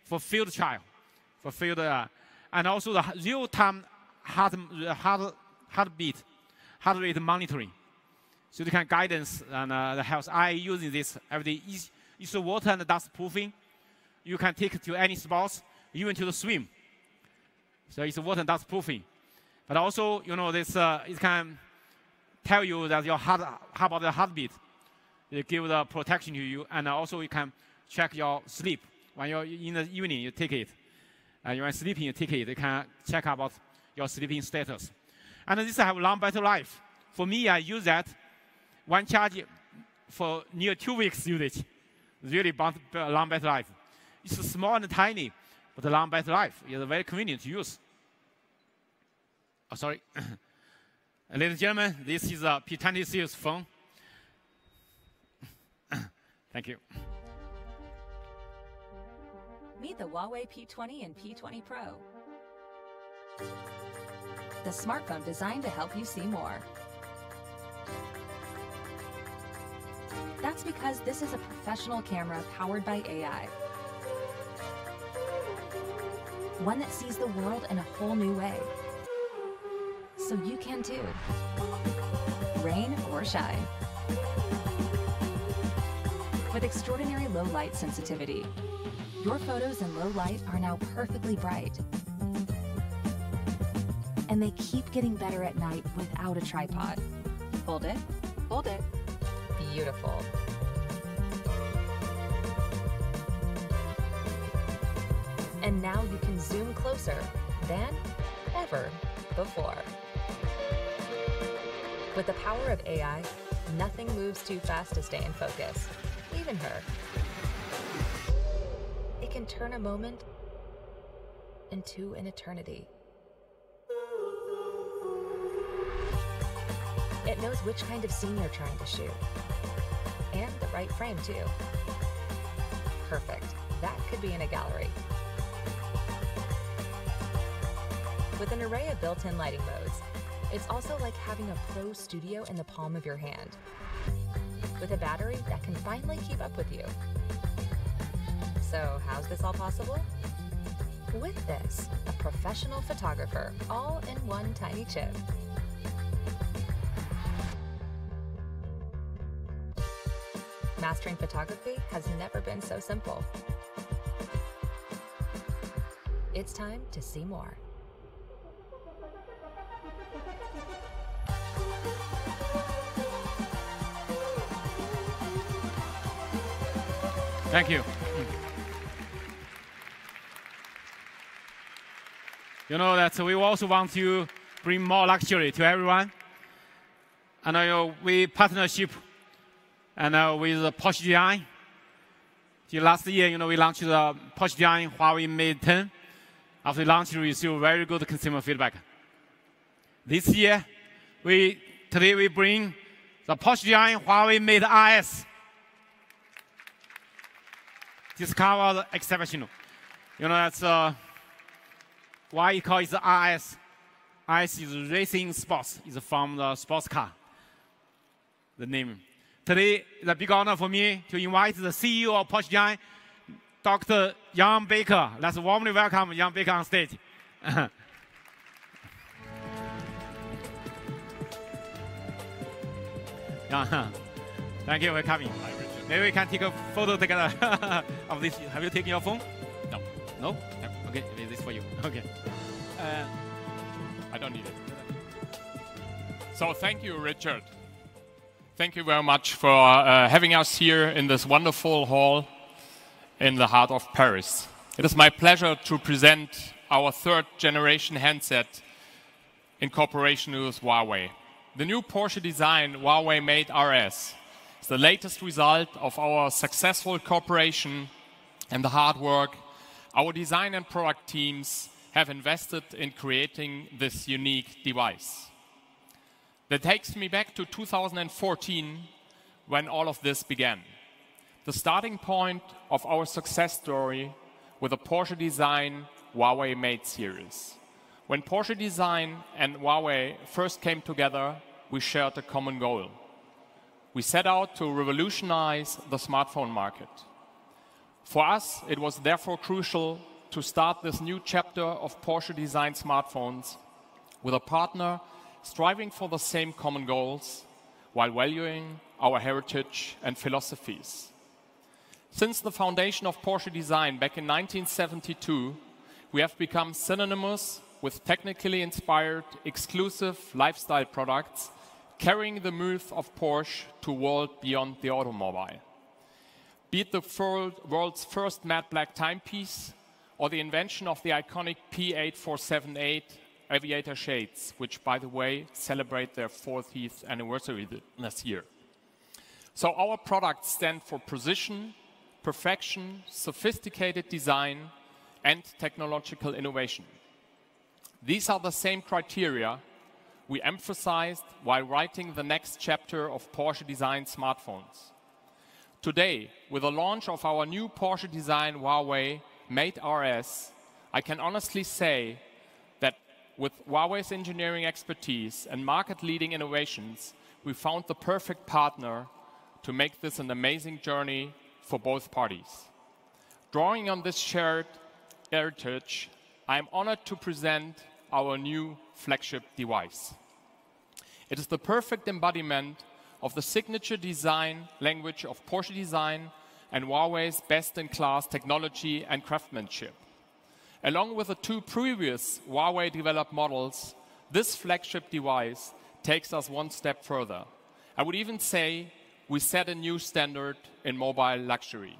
for field trial, for field, and also the real-time heart rate monitoring. So you can guidance and the health. I using this every day. It's water and dust proofing. You can take it to any sports, even to the swim. So it's water and dust proofing. But also, you know, this it can tell you that your heart, how about the heartbeat. It gives the protection to you, and also you can check your sleep. When you're in the evening, you take it. And when sleeping, you take it. You can check about your sleeping status. And this have long battery life. For me, I use that one charge for near 2 weeks usage. Really long battery life. It's small and tiny, but the long battery life is very convenient to use. Oh, sorry. Ladies and gentlemen, this is a P20 series phone. Thank you. Meet the Huawei P20 and P20 Pro. The smartphone designed to help you see more. That's because this is a professional camera powered by AI. One that sees the world in a whole new way. So you can too. Rain or shine. With extraordinary low light sensitivity, your photos in low light are now perfectly bright. And they keep getting better at night without a tripod. Hold it, hold it. Beautiful. And now you can zoom closer than ever before. With the power of AI, nothing moves too fast to stay in focus, even her. It can turn a moment into an eternity. It knows which kind of scene you're trying to shoot. And the right frame, too. Perfect. That could be in a gallery. With an array of built-in lighting modes, it's also like having a pro studio in the palm of your hand. With a battery that can finally keep up with you. So how's this all possible? With this, a professional photographer, all in one tiny chip. Mastering photography has never been so simple. It's time to see more. Thank you. You know that we also want to bring more luxury to everyone. And we partnership with Porsche Design. Last year, we launched the Porsche Design Huawei Mate 10. After launch, we received very good consumer feedback. This year, today we bring the Porsche Design Huawei Mate RS. Discovered exceptional. That's why you call it the RS. RS is racing sports. It's from the sports car. The name. Today, it's a big honor for me to invite the CEO of Porsche Design, Dr. Jan Baker. Let's warmly welcome Jan Baker on stage. Jan, thank you for coming. Maybe we can take a photo together of this. Have you taken your phone? No. No? Okay, this is for you. Okay. I don't need it. So thank you, Richard. Thank you very much for having us here in this wonderful hall in the heart of Paris. It is my pleasure to present our third generation handset in cooperation with Huawei. The new Porsche design Huawei Mate RS is the latest result of our successful cooperation and the hard work our design and product teams have invested in creating this unique device. That takes me back to 2014 when all of this began. The starting point of our success story with the Porsche Design Huawei Mate series. When Porsche Design and Huawei first came together, we shared a common goal. We set out to revolutionize the smartphone market. For us, it was therefore crucial to start this new chapter of Porsche design smartphones with a partner striving for the same common goals while valuing our heritage and philosophies. Since the foundation of Porsche design back in 1972, we have become synonymous with technically inspired, exclusive lifestyle products, carrying the myth of Porsche to a world beyond the automobile. Be it the world's first matte black timepiece, or the invention of the iconic P8478 aviator shades, which, by the way, celebrate their 40th anniversary this year. So our products stand for precision, perfection, sophisticated design, and technological innovation. These are the same criteria we emphasized while writing the next chapter of Porsche design smartphones. Today, with the launch of our new Porsche design Huawei Mate RS, I can honestly say that with Huawei's engineering expertise and market-leading innovations, we found the perfect partner to make this an amazing journey for both parties. Drawing on this shared heritage, I am honored to present our new flagship device. It is the perfect embodiment of the signature design language of Porsche design and Huawei's best-in-class technology and craftsmanship. Along with the two previous Huawei-developed models, this flagship device takes us one step further. I would even say we set a new standard in mobile luxury.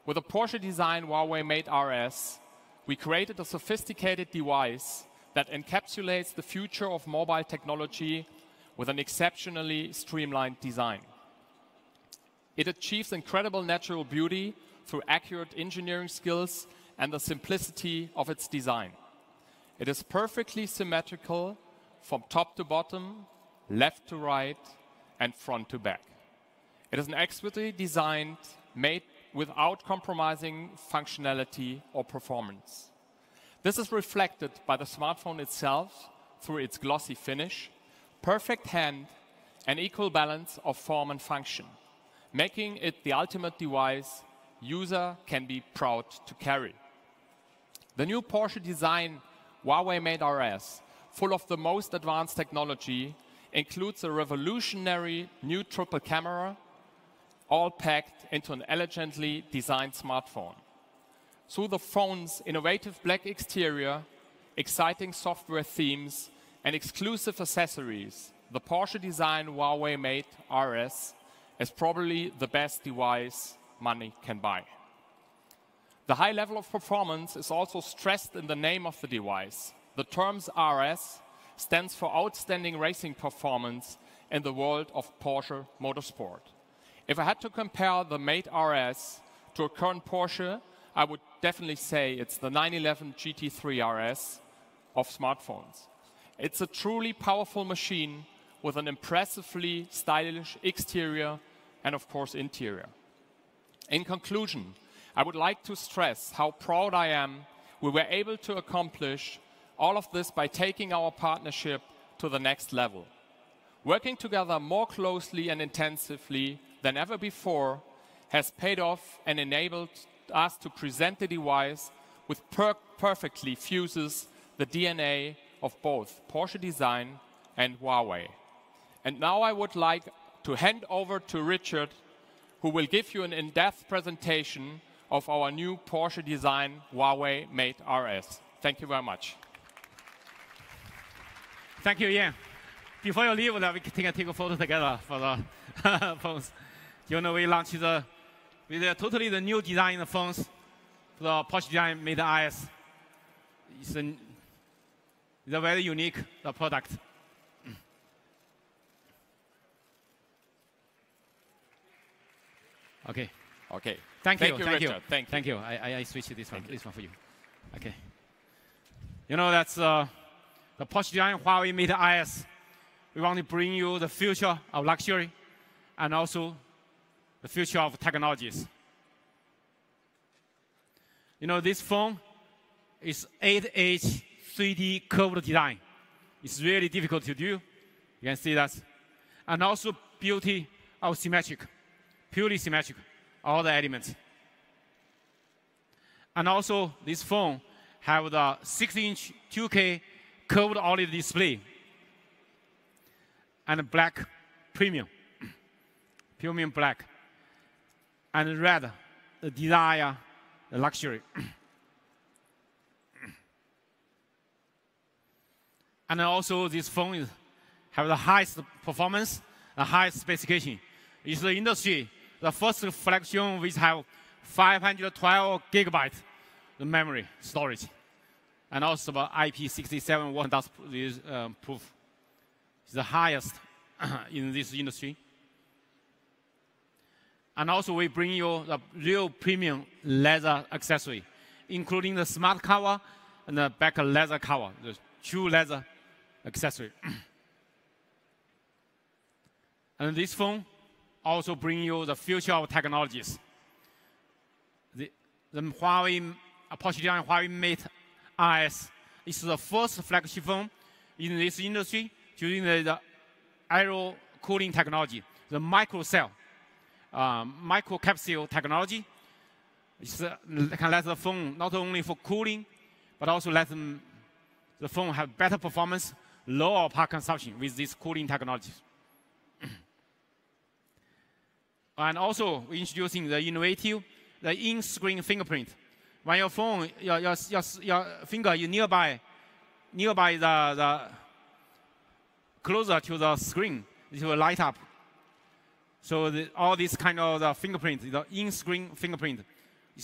With the Porsche design Huawei Mate RS, we created a sophisticated device that encapsulates the future of mobile technology with an exceptionally streamlined design. It achieves incredible natural beauty through accurate engineering skills and the simplicity of its design. It is perfectly symmetrical from top to bottom, left to right, and front to back. It is an expertly designed, made without compromising functionality or performance. This is reflected by the smartphone itself through its glossy finish, perfect hand, and equal balance of form and function, making it the ultimate device user can be proud to carry. The new Porsche design Huawei Mate RS, full of the most advanced technology, includes a revolutionary new triple camera, all packed into an elegantly designed smartphone. Through the phone's innovative black exterior, exciting software themes, and exclusive accessories, the Porsche design Huawei Mate RS is probably the best device money can buy. The high level of performance is also stressed in the name of the device. The terms RS stands for outstanding racing performance in the world of Porsche motorsport. If I had to compare the Mate RS to a current Porsche, I would definitely say it's the 911 GT3 RS of smartphones. It's a truly powerful machine with an impressively stylish exterior and, of course, interior. In conclusion, I would like to stress how proud I am we were able to accomplish all of this by taking our partnership to the next level. Working together more closely and intensively than ever before has paid off and enabled us to present the device which perfectly fuses the DNA of both Porsche design and Huawei. And now I would like to hand over to Richard, who will give you an in-depth presentation of our new Porsche design Huawei Mate RS. Thank you very much. Thank you, Ian. Before you leave, we can take a photo together for the phones. You know, we launched with totally the new design of phones, the Porsche design Mate RS. It's a very unique product. Okay. Okay. Thank you, Richard. Thank you. I switched this one for you. Okay. You know, that's the Porsche design Huawei Mate RS. We want to bring you the future of luxury and also the future of technologies. You know, this phone is 8H 3D curved design. It's really difficult to do. You can see that. And also beauty of symmetric, purely symmetric, all the elements. And also, this phone have the 16-inch 2K curved OLED display and black premium black, and red, the desire, the luxury. And also, this phone have the highest performance, the highest specification. It's the industry, the first flagship which have 512 gigabyte the memory storage, and also the IP67 one does this proof. It's the highest in this industry. And also, we bring you the real premium leather accessory, including the smart cover and the back leather cover, the true leather accessory. And this phone also bring you the future of technologies. The Huawei P20 Huawei Mate RS is the first flagship phone in this industry using the aero cooling technology, the micro cell, micro capsule technology. It can let the phone not only for cooling, but also let the phone have better performance, lower power consumption with this cooling technology. And also, we're introducing the innovative, the in-screen fingerprint. When your phone, your finger is nearby the closer to the screen, it will light up. So all this kind of the fingerprint, the in-screen fingerprint,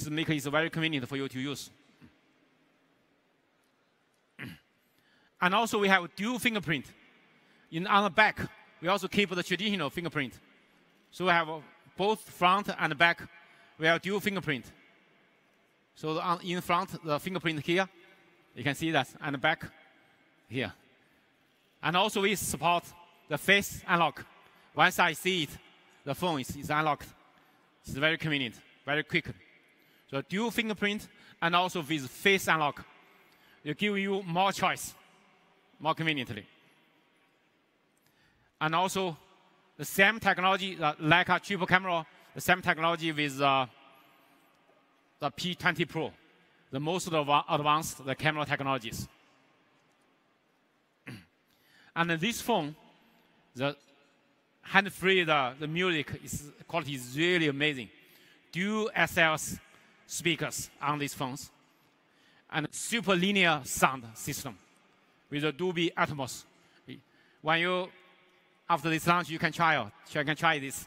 make it very convenient for you to use. And also, we have dual fingerprint. On the back, we also keep the traditional fingerprint. So we have both front and back, we have dual fingerprint. So in front, the fingerprint here, you can see that, and the back here. And also, we support the face unlock. Once I see it, the phone is unlocked. It's very convenient, very quick. So dual fingerprint and also with face unlock, it give you more choice, more conveniently. And also, the same technology, like a triple camera, the same technology with the P20 Pro, the most advanced the camera technologies. And this phone, the hand-free, the music quality is really amazing. Dual SLS speakers on these phones, and super linear sound system with a Dolby Atmos. When you after this launch, you can try this.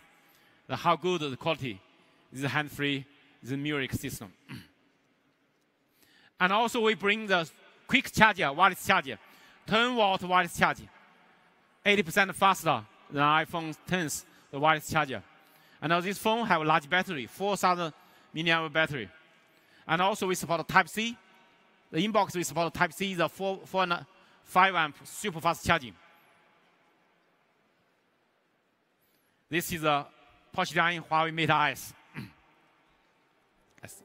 How good the quality is, hand-free, the music system. And also, we bring the quick charger, wireless charger, 10-watt wireless charger, 80% faster than iPhone 10's the wireless charger. And now this phone have a large battery, 4,000 milliamp battery. And also, we support Type-C. The inbox we support Type-C, the 5 amp super fast charging. This is a P20 Huawei Mate RS. Yes.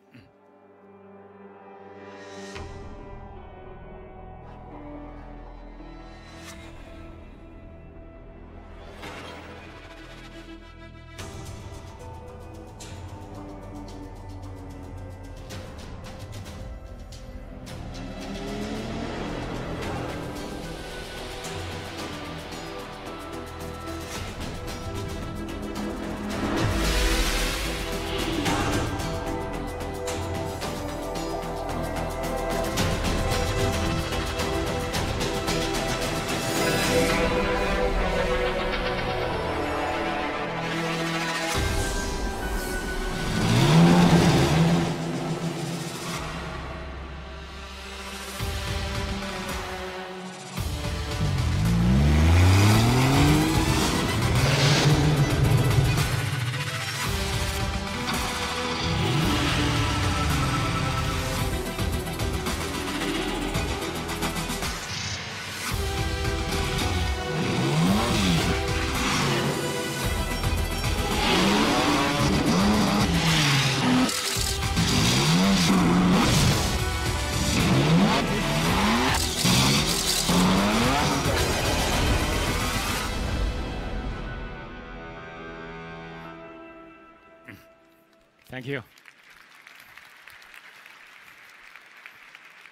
Thank you.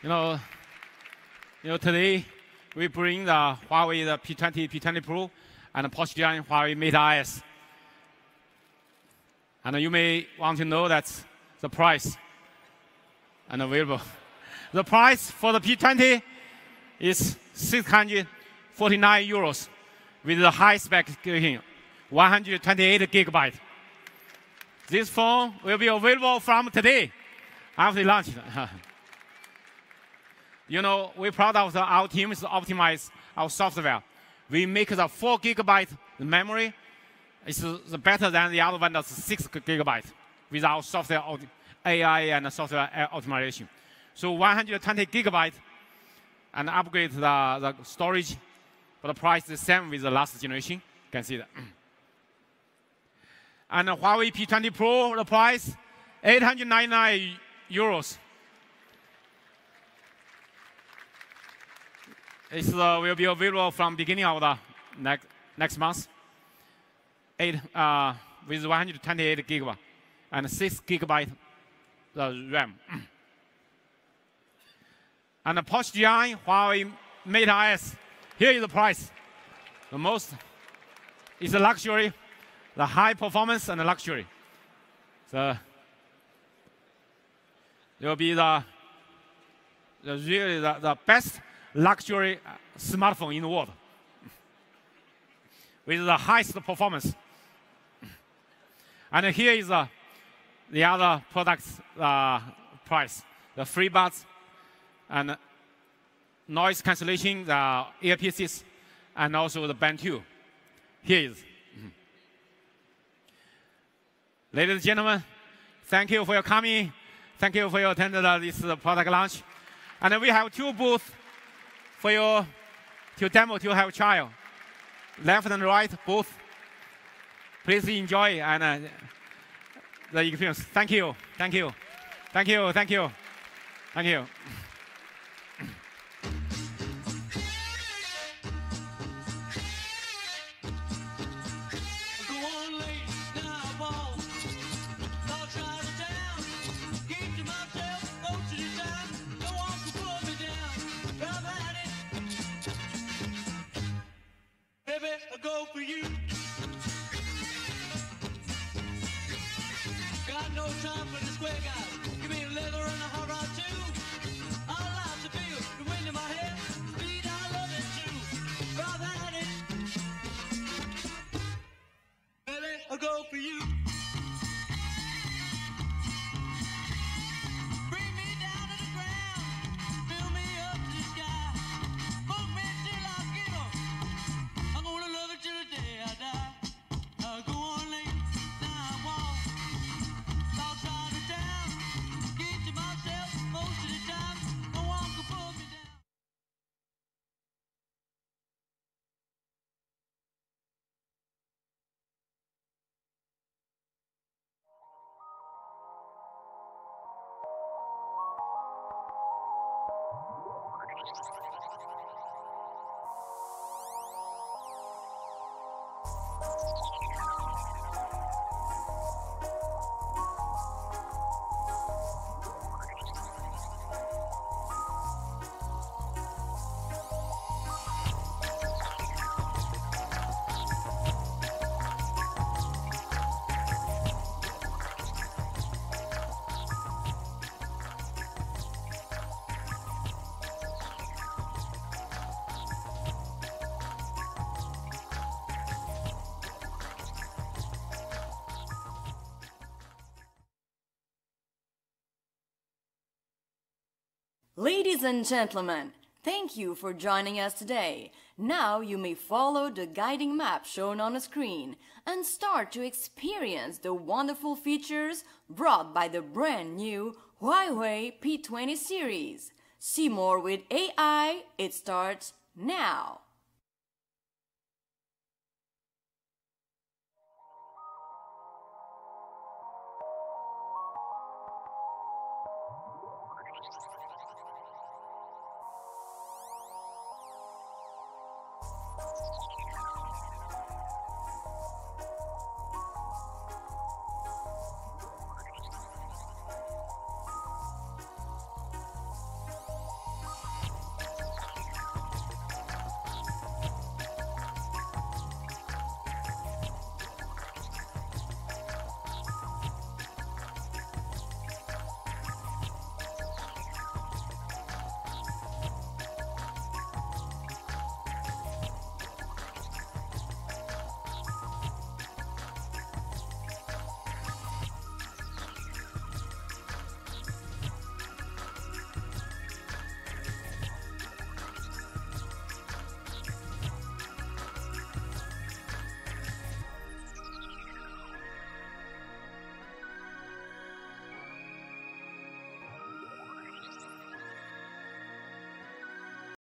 Today we bring the Huawei the P20, P20 Pro, and the Porsche Giant Huawei Mate IS. And you may want to know that's the price and available. The price for the P20 is 649 euros with the high spec 128 gigabyte. This phone will be available from today after launch. We're proud of our teams to optimize our software. We make the 4 gigabyte memory. It's better than the other vendors 6 gigabyte with our software AI and software optimization. So 120 gigabyte and upgrade the storage, but the price is the same with the last generation. You can see that. And the Huawei P20 Pro, the price 899 euros. It will be available from beginning of the next month. With 128 gigabyte and 6 gigabyte RAM. And the Porsche Giant Huawei Mate IS. Here is the price. The most is the luxury, the high performance and the luxury. So it will be the best luxury smartphone in the world with the highest performance. And here is the other products price, the FreeBuds and noise cancellation, the earpieces, and also the Band 2. Here is. Ladies and gentlemen, thank you for your coming. Thank you for your attending this product launch. And we have 2 booths for you to demo, to have trial. Left and right, both. Please enjoy and the experience. Thank you. Thank you. Thank you. Thank you. Thank you. Go for you. Got no time for the square guys. Give me a leather and a hot rod too. All out to feel the wind in my head. Speed, I love it too. Drive at it. Baby, I'll go for you. Bring me down to the ground. Fill me up to the sky. Smoke me till I give up. I'm gonna love it till the day I die. I'll go on late, now I walk. Outside of town, keep to myself most of the time. No one can pull me down. Ladies and gentlemen, thank you for joining us today. Now you may follow the guiding map shown on the screen and start to experience the wonderful features brought by the brand new Huawei P20 series. See more with AI. It starts now.